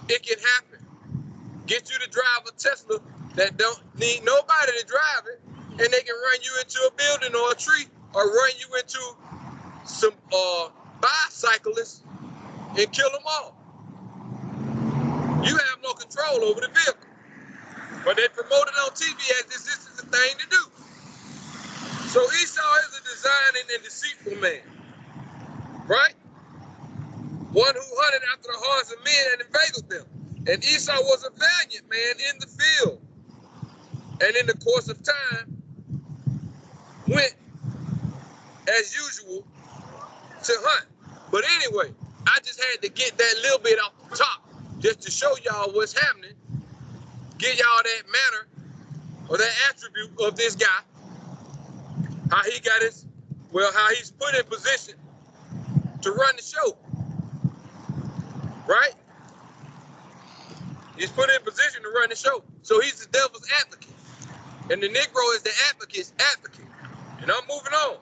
it can happen. Get you to drive a Tesla that don't need nobody to drive it, and they can run you into a building or a tree, or run you into some bicyclists and kill them all. You have no control over the vehicle. But they promote it on TV as this is the thing to do. So Esau is a designing and deceitful man, right? One who hunted after the hearts of men and inveigled them. And Esau was a valiant man in the field. And in the course of time, went, as usual, to hunt. But anyway, I just had to get that little bit off the top, just to show y'all what's happening, get y'all that manner, or that attribute of this guy, how he got his, well, how he's put in position to run the show, right? He's put in position to run the show. So he's the devil's advocate. And the Negro is the advocate's advocate. And I'm moving on.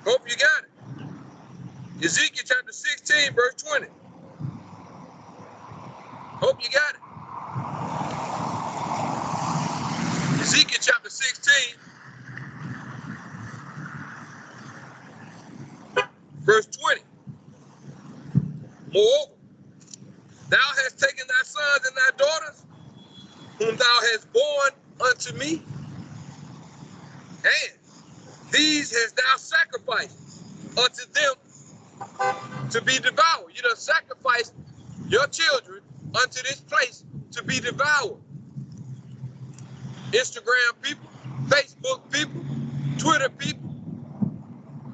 Hope you got it. Ezekiel chapter 16, verse 20. Hope you got it. Ezekiel chapter 16, verse 20. Moreover, thou hast taken thy sons and thy daughters, whom thou hast born unto me, and these hast thou sacrificed unto them to be devoured. You done sacrificed your children unto this place to be devoured. Instagram people, Facebook people, Twitter people,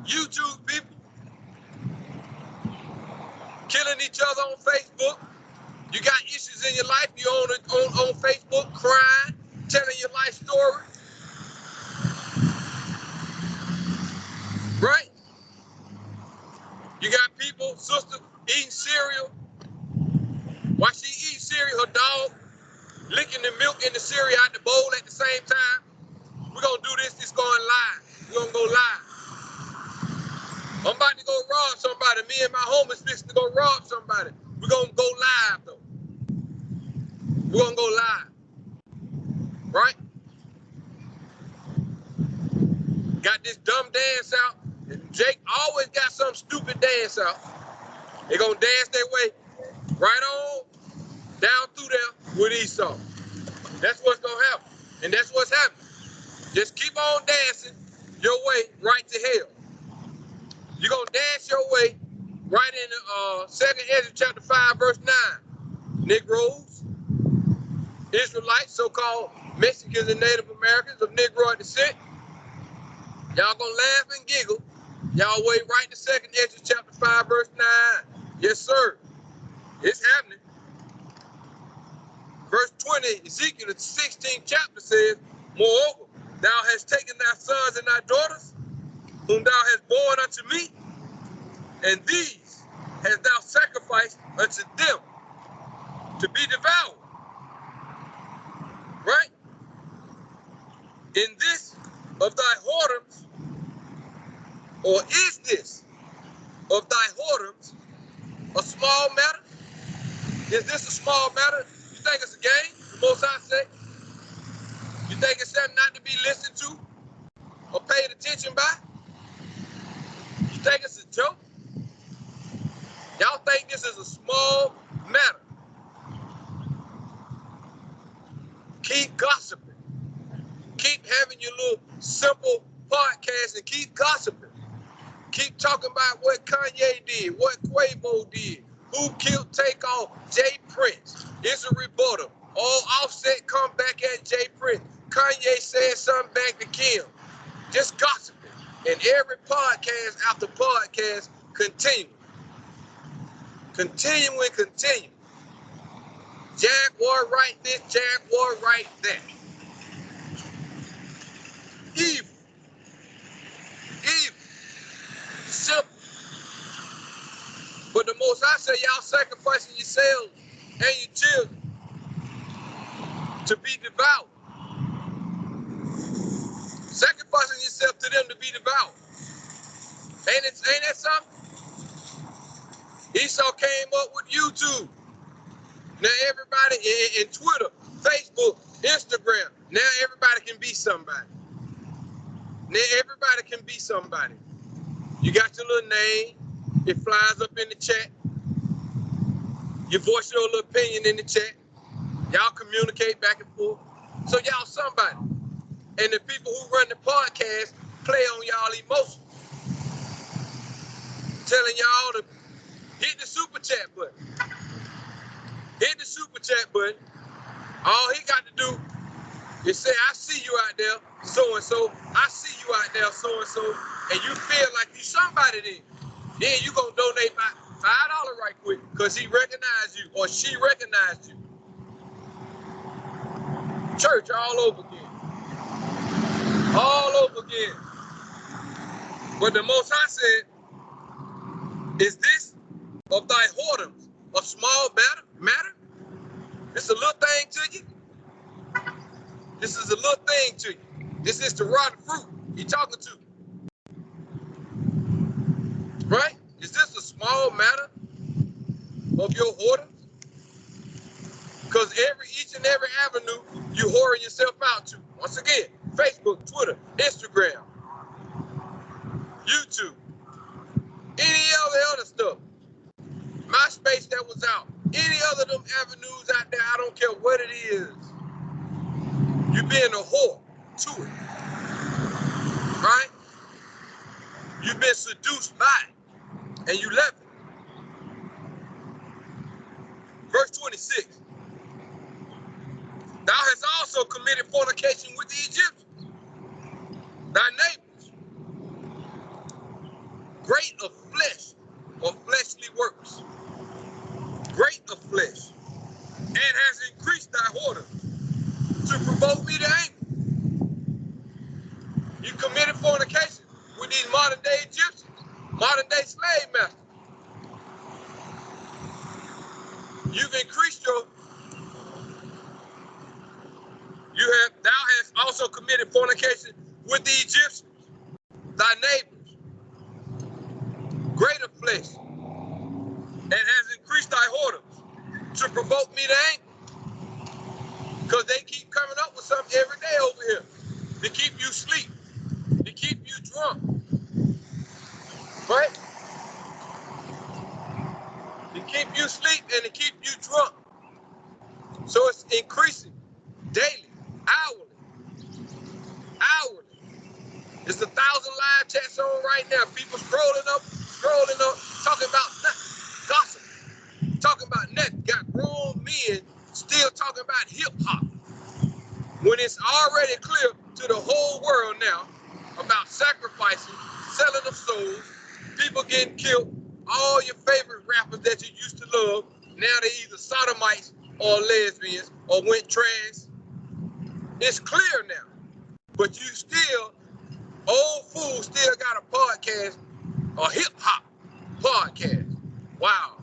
YouTube people, killing each other on Facebook. You got issues in your life, you're on Facebook crying, telling your life story. Right? You got people, sister, eating cereal. While she eats cereal, her dog licking the milk and the cereal out the bowl at the same time. We're going to do this. It's going live. We're going to go live. I'm about to go rob somebody. Me and my homies fixing to go rob somebody. We're going to go live, though. We're going to go live. Right? Got this dumb dance out. And Jake always got some stupid dance out. They're going to dance their way right on down through there with Esau. That's what's going to happen. And that's what's happening. Just keep on dancing your way right to hell. You're going to dance your way right in the 2nd Ezra chapter 5, verse 9. Negroes, Israelites, so-called Mexicans and Native Americans of Negroid descent. Y'all going to laugh and giggle. Y'all way right to 2nd Ezra chapter 5, verse 9. Yes, sir. It's happening. Verse 20, Ezekiel, the 16th chapter says, moreover, thou hast taken thy sons and thy daughters, whom thou hast born unto me, and these hast thou sacrificed unto them to be devoured. Right? In this of thy whoredoms, or is this of thy whoredoms, A small matter? Is this a small matter? You think it's a game? The Most High say? You think it's something not to be listened to or paid attention by? You think it's a joke? Y'all think this is a small matter? Keep gossiping. Keep having your little simple podcast and keep gossiping. Keep talking about what Kanye did, what Quavo did, who killed Takeoff, Jay Prince. It's a rebuttal. All Offset come back at Jay Prince. Kanye said something back to Kim. Just gossiping. And every podcast after podcast, continue. Continue. Jaguar right this, Jaguar right that. Evil. Simple. But the Most High say y'all sacrificing yourselves and your children to be devoured. Sacrificing yourself to them to be devoured. Ain't that something? Esau came up with YouTube. Now everybody in Twitter, Facebook, Instagram, now everybody can be somebody. You got your little name, it flies up in the chat. You voice your little opinion in the chat. Y'all communicate back and forth. So y'all somebody. And the people who run the podcast play on y'all emotions. Telling y'all to hit the super chat button. Hit the super chat button. All he got to do is say, I see you out there, so-and-so. I see you out there, so-and-so. And you feel like you somebody then. Then you gonna donate $5 right quick because he recognized you or she recognized you. Church all over again. All over again. But the Most High said, is this of thy whoredoms a small matter? It's a little thing to you. This is a little thing to you. This is the rotten fruit he talking to. Right? Is this a small matter of your whoredoms? Because each and every avenue you whoring yourself out to. Once again, Facebook, Twitter, Instagram, YouTube, any other stuff. MySpace that was out. Any other them avenues out there, I don't care what it is. You being a whore to it. Right? You've been seduced by it. And you left it. Verse 26. Thou hast also committed fornication with the Egyptians, thy neighbors, great of flesh or fleshly works, great of flesh, and has increased thy whoredom to provoke me to anger. You committed fornication with these modern day Egyptians, modern day slave masters. You've increased thou hast also committed fornication with the Egyptians, thy neighbors, greater flesh, and has increased thy whoredoms to provoke me to anger. Because they keep coming up with something every day over here to keep you asleep, to keep you drunk, right? To keep you asleep and to keep you drunk. So it's increasing daily, hourly. There's 1,000 live chats on right now. People scrolling up, talking about nothing. Gossip. Talking about nothing. Got grown men still talking about hip hop. When it's already clear to the whole world now about sacrificing, selling of souls, people getting killed, all your favorite rappers that you used to love, now they're either sodomites or lesbians or went trans. It's clear now. But you still, old fool still got a podcast, a hip-hop podcast. Wow.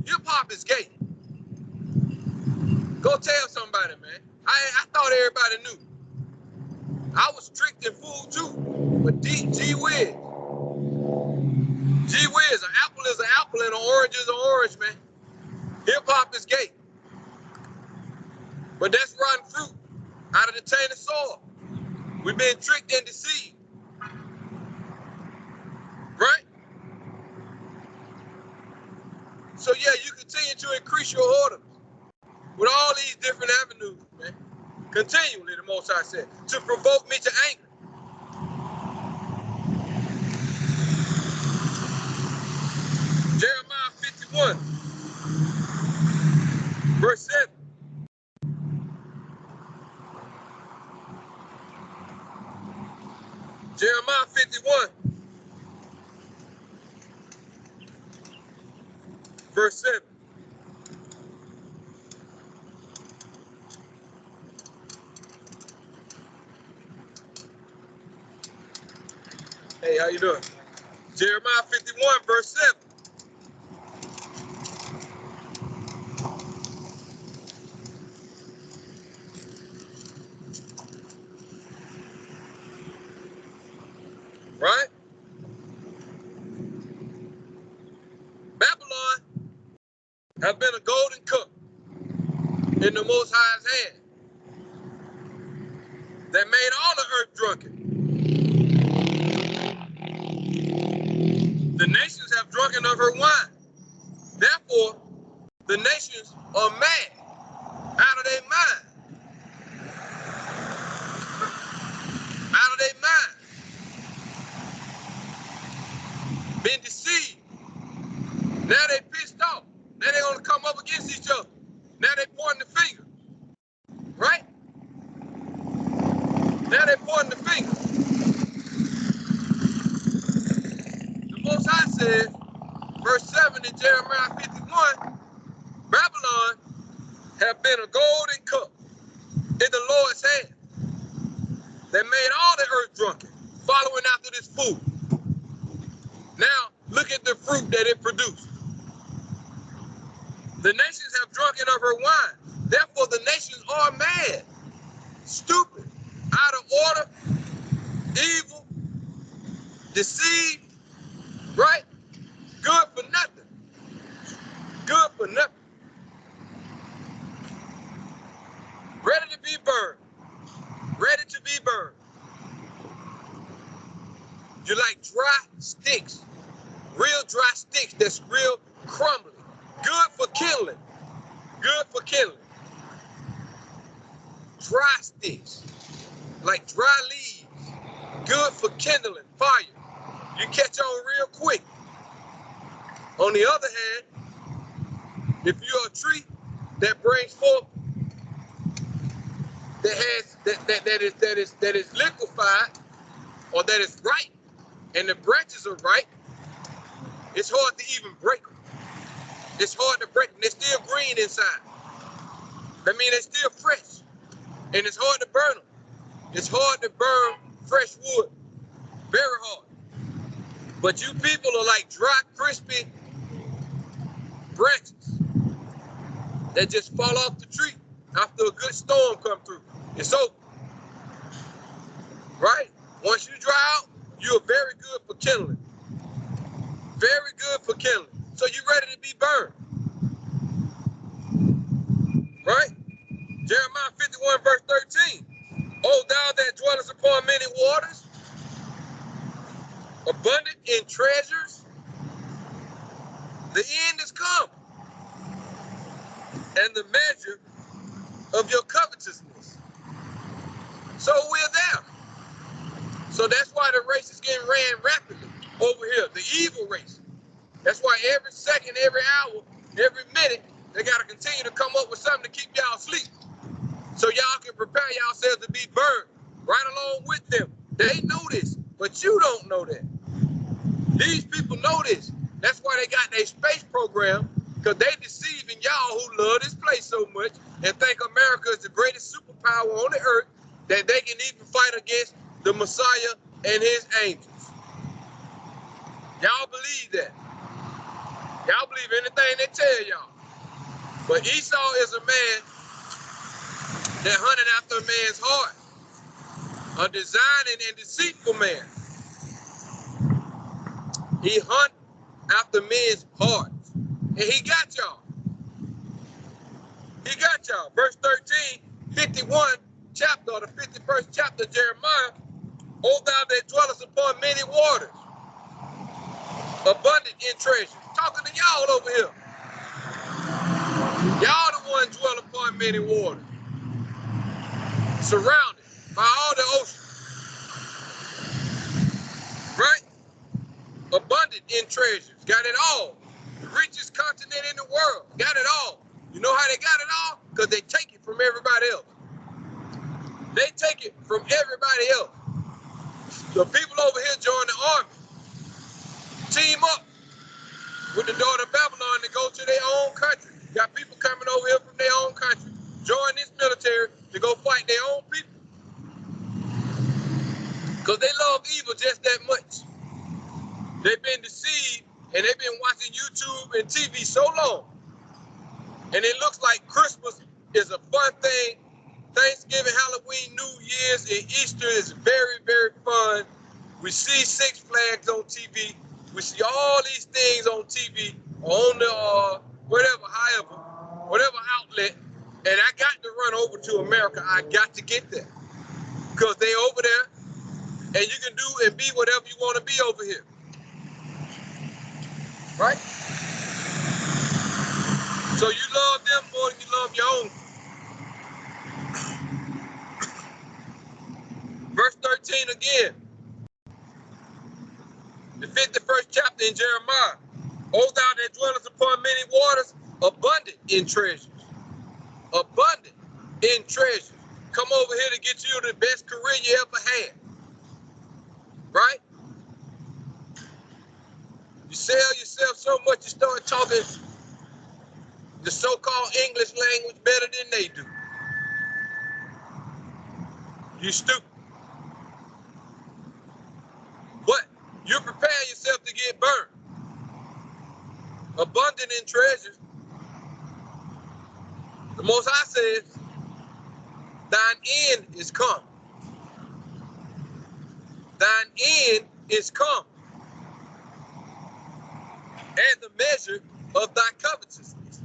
Hip-hop is gay. Go tell somebody, man. I thought everybody knew. I was tricked and fooled too. But gee whiz. Gee whiz, an apple is an apple and an orange is an orange, man. Hip hop is gay. But that's rotten fruit out of the tainted soil. We've been tricked and deceived. Right? So yeah, you continue to increase your orders with all these different avenues, man. Continually, the Most High said, to provoke me to anger. Jeremiah 51, verse 7. Jeremiah 51, verse 7. Hey, how you doing? Jeremiah 51, verse 7. Right? Babylon has been a golden cup in the Most High's hand that made all the earth drunken. The nations have drunken of her wine. Therefore, the nations are mad out of their mind. Out of their mind. Been deceived. Now they pissed off. Now they gonna come up against each other. Now they pointing the finger. Right? Now they pointing the finger. The Most High says, verse 7 in Jeremiah 51, Babylon have been a golden cup in the Lord's hand that made all the earth drunken, following after this food. Now, look at the fruit that it produced. The nations have drunken of her wine. Therefore, the nations are mad, stupid, out of order, evil, deceived, right? Good for nothing. Good for nothing. Ready to be burned. Ready to be burned. You like dry sticks. Real dry sticks that's real crumbly. Good for kindling. Good for kindling. Dry sticks. Like dry leaves. Good for kindling fire. You catch on real quick. On the other hand, if you're a tree that brings forth, that is liquefied, or that is ripe, and the branches are ripe, it's hard to even break them. It's hard to break them. They're still green inside. That means they're still fresh, and it's hard to burn them. It's hard to burn fresh wood, very hard. But you people are like dry, crispy branches that just fall off the tree after a good storm come through. It's over, right? Once you dry out, you're very good for kindling. Very good for kindling. So you ready to be burned, right? Jeremiah 51 verse 13. O thou that dwellest upon many waters, abundant in treasures, the end is come, and the measure of your covetousness. So we're there. So that's why the race is getting ran rapidly over here, the evil race. That's why every second, every hour, every minute, they got to continue to come up with something to keep y'all asleep. So y'all can prepare yourselves to be burned right along with them. They know this, but you don't know that. These people know this. That's why they got their space program, because they deceiving y'all who love this place so much and think America is the greatest superpower on the earth, that they can even fight against the Messiah and his angels. Y'all believe that. Y'all believe anything they tell y'all. But Esau is a man that hunted after a man's heart, a designing and deceitful man. He hunt after men's hearts. And he got y'all. He got y'all. Verse 13, 51 chapter, or the 51st chapter of Jeremiah. O thou that dwellest upon many waters, abundant in treasure. Talking to y'all over here. Y'all the ones dwell upon many waters. Surrounded by all the oceans. Right? Abundant in treasures. Got it all. The richest continent in the world. Got it all. You know how they got it all? Because they take it from everybody else. They take it from everybody else. The people over here join the army. Team up with the daughter of Babylon to go to their own country. Got people coming over here from their own country. Join this military to go fight their own people. Because they love evil just that much. They've been deceived and they've been watching YouTube and TV so long. And it looks like Christmas is a fun thing. Thanksgiving, Halloween, New Year's, and Easter is very, very fun. We see Six Flags on TV. We see all these things on TV, on the whatever outlet. And I got to run over to America. I got to get there. Because they over there, and you can do and be whatever you want to be over here. Right? So you love them more than you love your own. Verse 13 again. The 51st chapter in Jeremiah. O thou that dwellest upon many waters, abundant in treasures. Abundant in treasures. Come over here to get you the best career you ever had. Right? You sell yourself so much you start talking the so-called English language better than they do. You stupid. But you prepare yourself to get burned. Abundant in treasures. The Most High says, thine end is come. Thine end is come. And the measure of thy covetousness.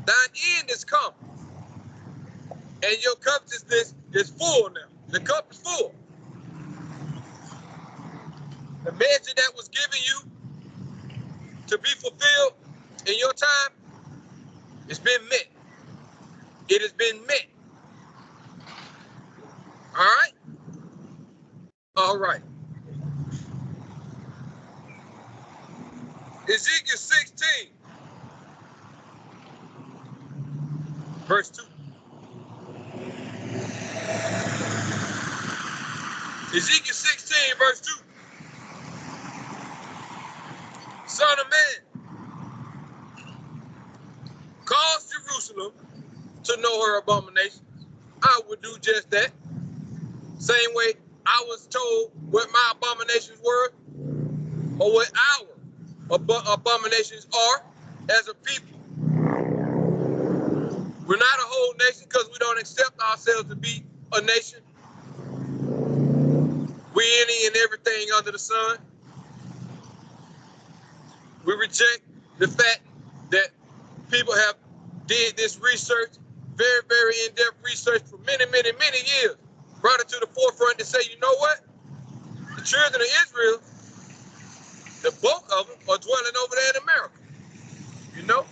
Thine end is come. And your covetousness is full now. The cup is full. The measure that was given you to be fulfilled in your time, it's been met. It has been met. All right? All right. Ezekiel 16, verse 2. Ezekiel 16, verse 2. Son of man, cause Jerusalem to know her abominations. I would do just that. Same way I was told what my abominations were, or what our abominations are as a people. We're not a whole nation because we don't accept ourselves to be a nation. We any and everything under the sun. We reject the fact that people have did this research, very, very in-depth research for many, many, many years, brought it to the forefront to say, you know what? The children of Israel, the bulk of them are dwelling over there in America. You know?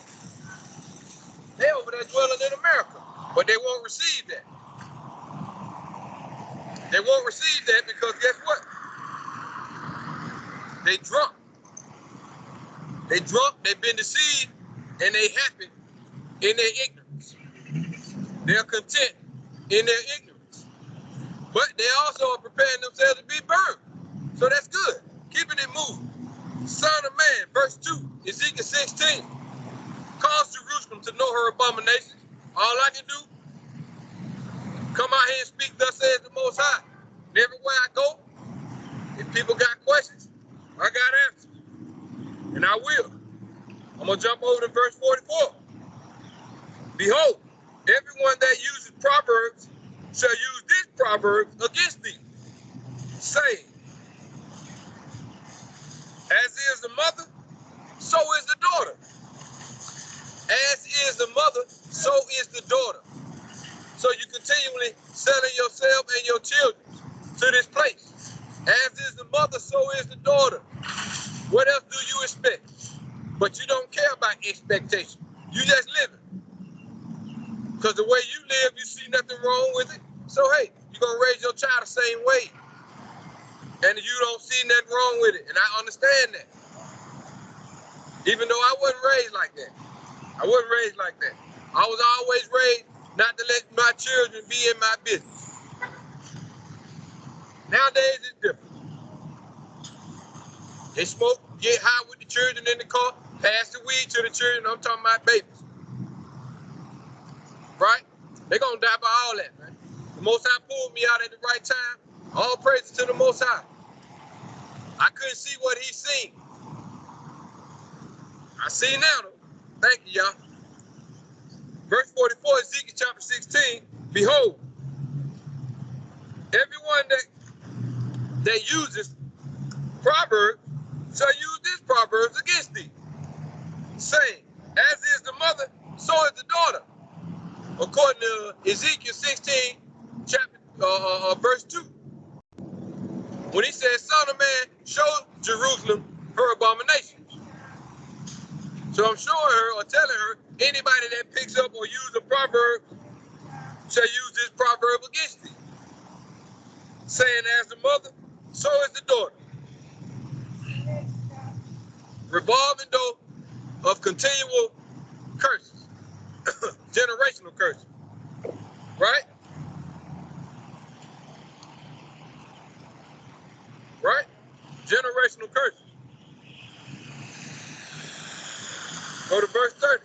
They're over there dwelling in America, but they won't receive that. They won't receive that because guess what? They drunk. They drunk, they've been deceived, and they happy in their ignorance. They're content in their ignorance. But they also are preparing themselves to be burned. So that's good. Keeping it moving. Son of man, verse 2, Ezekiel 16. Cause Jerusalem to know her abominations. All I can do, come out here and speak, thus says the Most High. And everywhere I go, if people got questions, I got answers. And I will. I'm going to jump over to verse 44. Behold, everyone that uses proverbs shall use this proverb against thee, saying, as is the mother, so is the daughter. As is the mother, so is the daughter. So you continually selling yourself and your children to this place. As is the mother, so is the daughter. What else do you expect? But you don't care about expectation. You just live it. Because the way you live, you see nothing wrong with it. So hey, you're going to raise your child the same way. And you don't see nothing wrong with it. And I understand that. Even though I wasn't raised like that. I wasn't raised like that. I was always raised not to let my children be in my business. Nowadays, it's different. They smoke, get high with the children in the car, pass the weed to the children. I'm talking about babies. Right? They're going to die by all that, man. The Most High pulled me out at the right time. All praises to the Most High. I couldn't see what he seen. I see now, though. Thank you, y'all. Verse 44, Ezekiel chapter 16. Behold, everyone that uses proverbs shall use this proverbs against thee, saying, as is the mother, so is the daughter. According to Ezekiel 16, chapter verse 2. When he says, son of man, show Jerusalem her abominations. So I'm showing her or telling her, anybody that picks up or uses a proverb shall use this proverb against thee. Saying as the mother, so is the daughter. Revolving door of continual curses. Generational curses. Right? Right? Generational curses. Go to verse 30.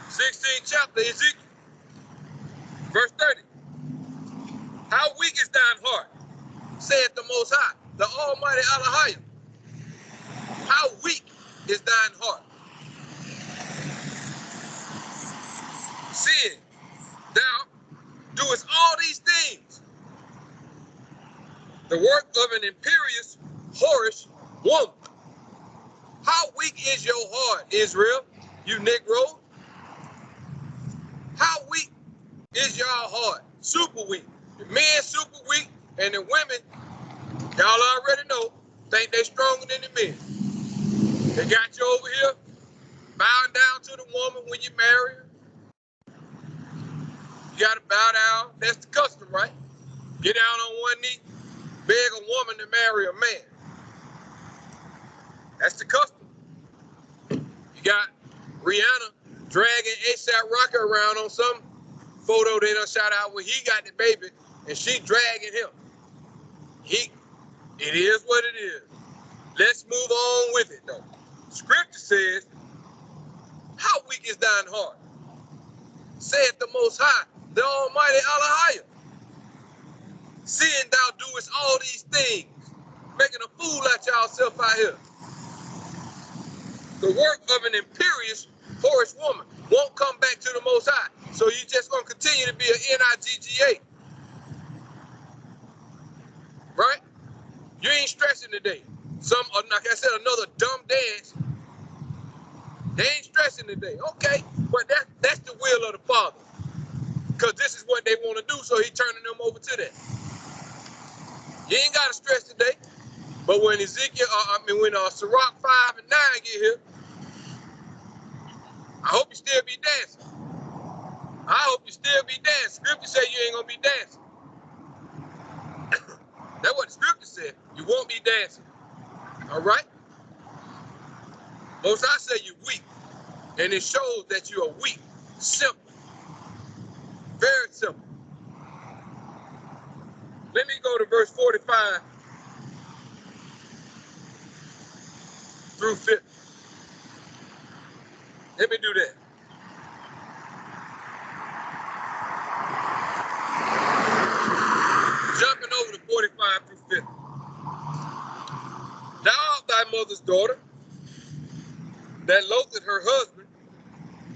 16th chapter, Ezekiel. Verse 30. How weak is thine heart, saith the Most High, the Almighty Elohim. How weak is thine heart? Seeing thou doest all these things, the work of an imperious, whorish woman. How weak is your heart, Israel, you Negro? How weak is your heart? Super weak. The men super weak, and the women, y'all already know, think they stronger than the men. They got you over here, bowing down to the woman when you marry her. You gotta bow down. That's the custom, right? Get down on one knee, beg a woman to marry a man. That's the custom. You got Rihanna dragging A$AP Rocky around on some photo they done shot out where he got the baby and she dragging him. It is what it is. Let's move on with it though. Scripture says, how weak is thine heart? Saith the Most High, the Almighty Elohim. Seeing thou doest all these things, making a fool out yourself out here. The work of an imperious, whorish woman won't come back to the Most High. So you just gonna continue to be an N-I-G-G-A. Right? You ain't stressing today. Like I said, another dumb dance. They ain't stressing today. Okay, but that's the will of the Father. Because this is what they want to do, so he's turning them over to that. You ain't got to stress today. But when Ezekiel, when Sirach 5 and 9 get here, I hope you still be dancing. I hope you still be dancing. Scripture say you ain't going to be dancing. That's what the scripture said. You won't be dancing. All right? Most I say you're weak. And it shows that you are weak. Simple. Very simple. Let me go to verse 45 through 50. Let me do that. Jumping over to 45 through 50. Thou art thy mother's daughter, that loatheth her husband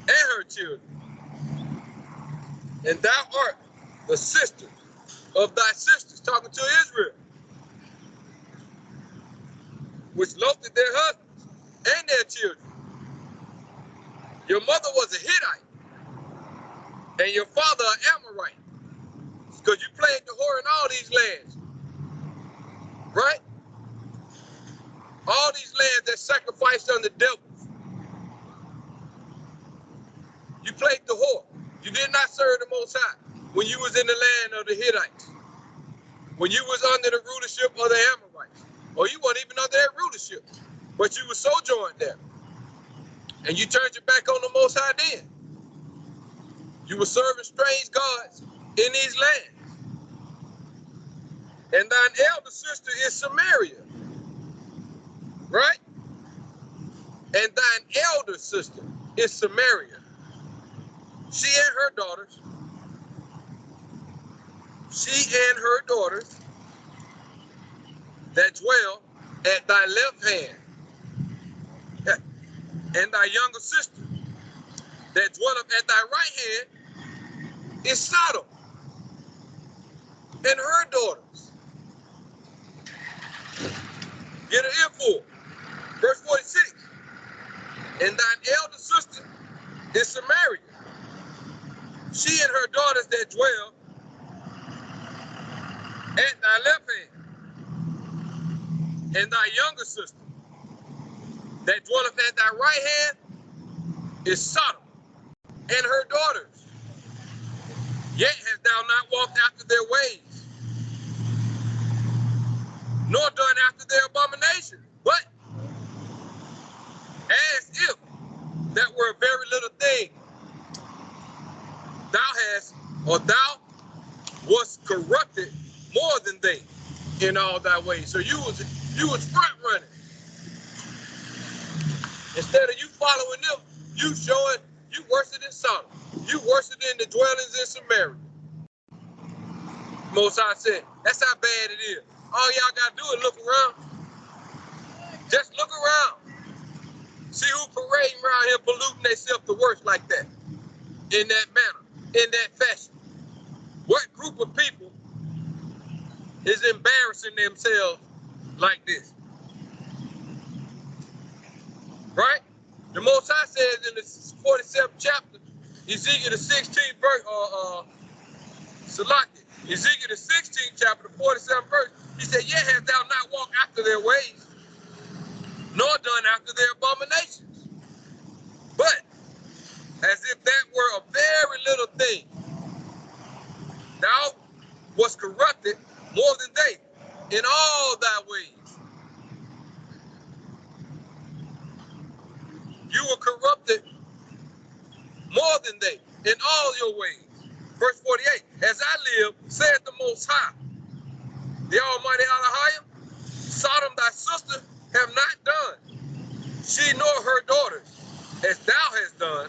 and her children. And thou art the sister of thy sisters, talking to Israel. which loathed their husbands and their children. Your mother was a Hittite, and your father an Amorite, because you played the whore in all these lands, right? All these lands that sacrificed unto devils. You played the whore. You did not serve the Most High when you was in the land of the Hittites, when you was under the rulership of the Amorites, or you weren't even under their rulership, but you were sojourned there. And you turned your back on the Most High then. You were serving strange gods in these lands. And thine elder sister is Samaria, right? And thine elder sister is Samaria. She and her daughters, that dwell at thy left hand, and thy younger sister that dwelleth at thy right hand is Sodom and her daughters. Get an earful. Verse 46. And thine elder sister is Samaria, she and her daughters that dwell at thy left hand, and thy younger sister that dwelleth at thy right hand is Sodom and her daughters. Yet hast thou not walked after their ways, nor done after their abominations, but as if that were a very little thing, thou wast corrupted more than they in all thy ways. So you was front running. Instead of you following them, you showing you worse than Sodom. You worse than the dwellings in Samaria. Most High said, that's how bad it is. All y'all gotta do is look around. Just look around. See who parading around here polluting themselves the worst like that. In that manner, in that fashion. What group of people is embarrassing themselves like this? Right? The Most High says in the 47th chapter, Ezekiel the 16th verse, Ezekiel the 16th chapter, the 47th verse, he said, yet hast thou not walked after their ways, nor done after their abominations. But as if that were a very little thing, thou wast corrupted more than they in all thy ways. You were corrupted more than they in all your ways. Verse 48, as I live, saith the Most High, the Almighty Elohim, Sodom thy sister have not done, she nor her daughters, as thou hast done,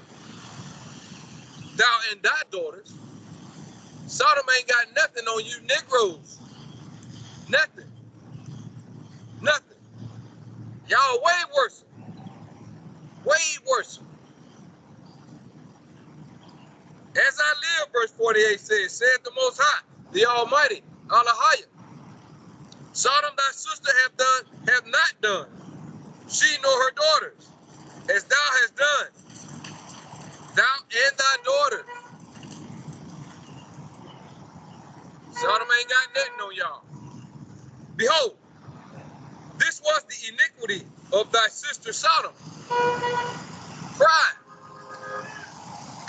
thou and thy daughters. Sodom ain't got nothing on you Negroes. Nothing. Nothing. Y'all way worse. Way worse. As I live, verse 48 says, saith the Most High, the Almighty, Elohim, Sodom thy sister have not done, she nor her daughters, as thou hast done, thou and thy daughters. Sodom ain't got nothing on y'all. Behold, this was the iniquity of thy sister Sodom. Pride,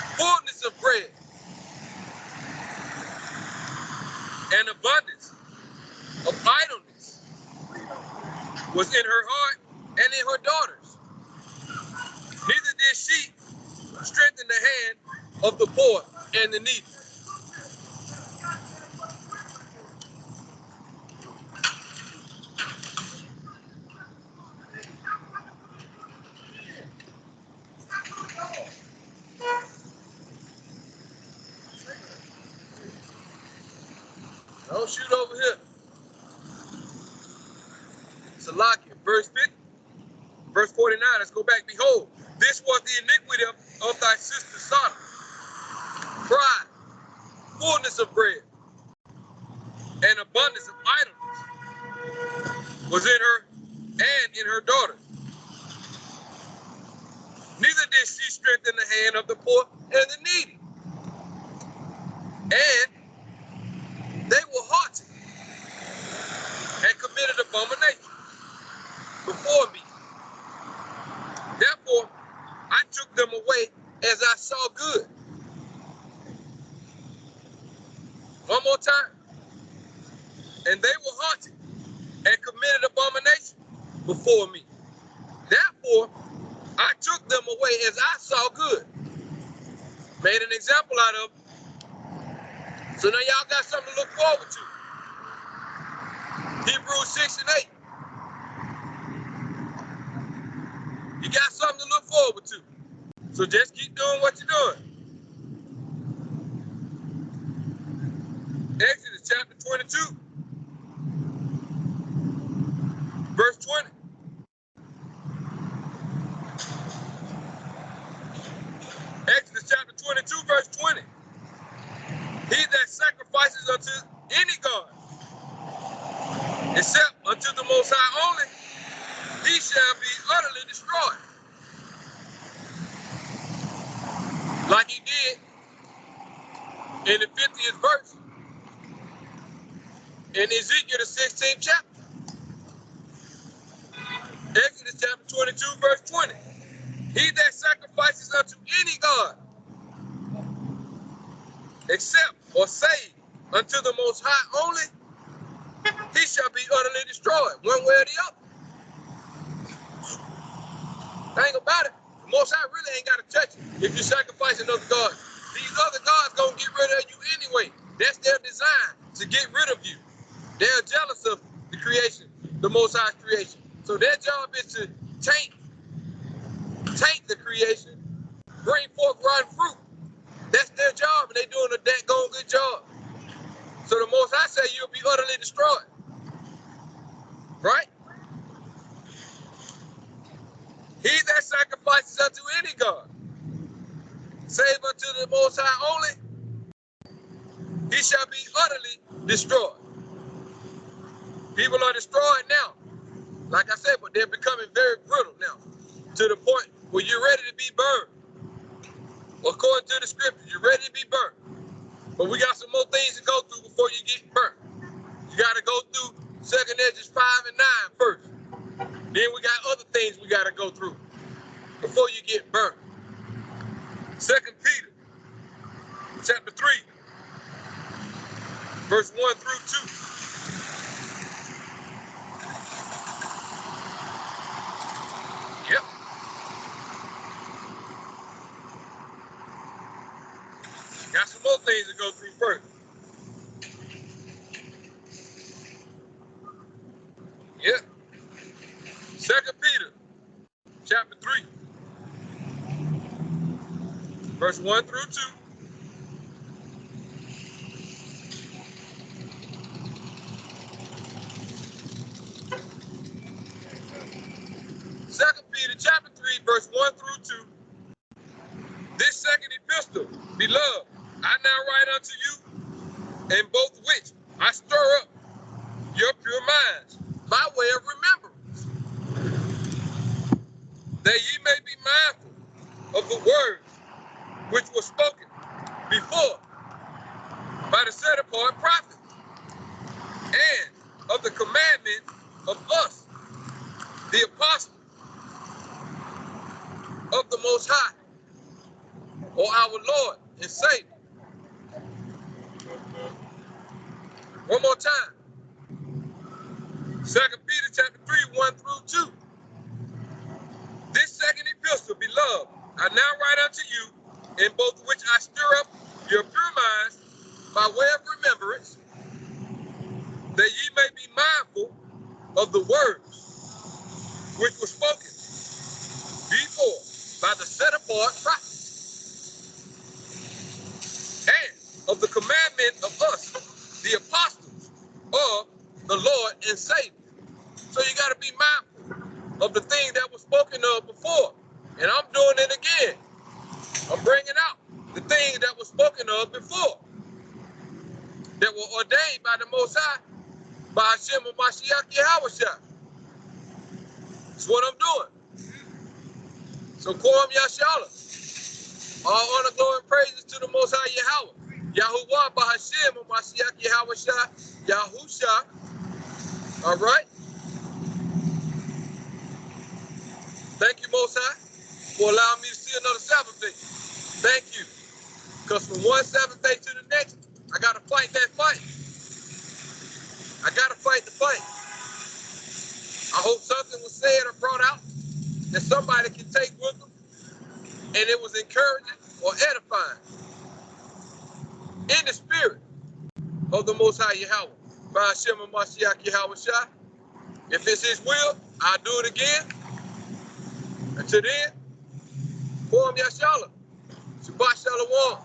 fullness of bread, and abundance of idleness was in her heart and in her daughters. Neither did she strengthen the hand of the poor and the needy. Don't shoot over here. Salakia, verse 50, verse 49, let's go back. Behold, this was the iniquity of thy sister Sodom. Pride, fullness of bread, and abundance of idleness was in her and in and her daughters. Neither did she strengthen the hand of the poor and the needy. And they were haughty and committed abomination before me. Therefore, I took them away as I saw good. One more time. And they were haughty and committed abomination before me. Therefore, I took them away as I saw good. Made an example out of them. So now y'all got something to look forward to. Hebrews 6 and 8. You got something to look forward to. So just keep doing what you're doing. Exodus chapter 22, verse 20. Exodus chapter 22, verse 20. He that sacrifices unto any god, except unto the Most High only, he shall be utterly destroyed. Like he did in the 50th verse in Ezekiel the 16th chapter. Exodus chapter 22, verse 20. He that sacrifices unto any god, except or save unto the Most High only, he shall be utterly destroyed, one way or the other. Think about it. The Most High really ain't got to touch you if you sacrifice another god. These other gods gonna get rid of you anyway. That's their design, to get rid of you. They're jealous of the creation, the Most High's creation. So their job is to taint the creation, bring forth rotten fruit. That's their job, and they're doing a daggone good job. So the Most High say you'll be utterly destroyed. Right? He that sacrifices unto any god, save unto the Most High only, he shall be utterly destroyed. People are destroyed now, like I said, but they're becoming very brittle now, to the point where you're ready to be burned. According to the scripture, you're ready to be burned. But we got some more things to go through before you get burned. You got to go through 2nd Ezra 5 and 9 first. Then we got other things we got to go through before you get burnt. 2nd Peter chapter 3, verse 1 through 2. Yep. Got some more things to go through first. Yep. 2nd Peter chapter 3, verse 1 through 2. Second Peter chapter 3, verse 1 through 2. This second epistle, beloved, I now write unto you, in both which I stir up your pure minds by way of remembrance, that ye may be mindful of the words which were spoken before by the set apart prophets, and of the commandment of us, the apostles of the Most High, or our Lord and Savior. One more time. 2nd Peter chapter 3, 1 through 2. This second epistle, beloved, I now write unto you, in both which I stir up your pure minds by way of remembrance, that ye may be mindful of the words which were spoken before by the set apart prophets, and of the commandment of us, the apostles of the Lord and Savior. So you got to be mindful of the things that were spoken of before. And I'm doing it again. I'm bringing out the things that were spoken of before, that were ordained by the Most High, by Hashem Mashiach Yahushua. That's what I'm doing. So Kwam Yashala. All honor, glory, and praises to the Most High Yahweh. Yahuwah Bahashim Mashiach Yahweh Shah Yahusha. All right. Thank you, Most High, for allowing me to see another Sabbath day. Thank you. Because from one Sabbath day to the next, I got to fight that fight. I got to fight the fight. I hope something was said or brought out that somebody can take with them, and it was encouraging or edifying in the spirit of the Most High Yahweh. Ba'ashem Mashiach Yahweh Shah. If it's His will, I'll do it again. Until then, Kwam Yashala. Shabbat Shalom.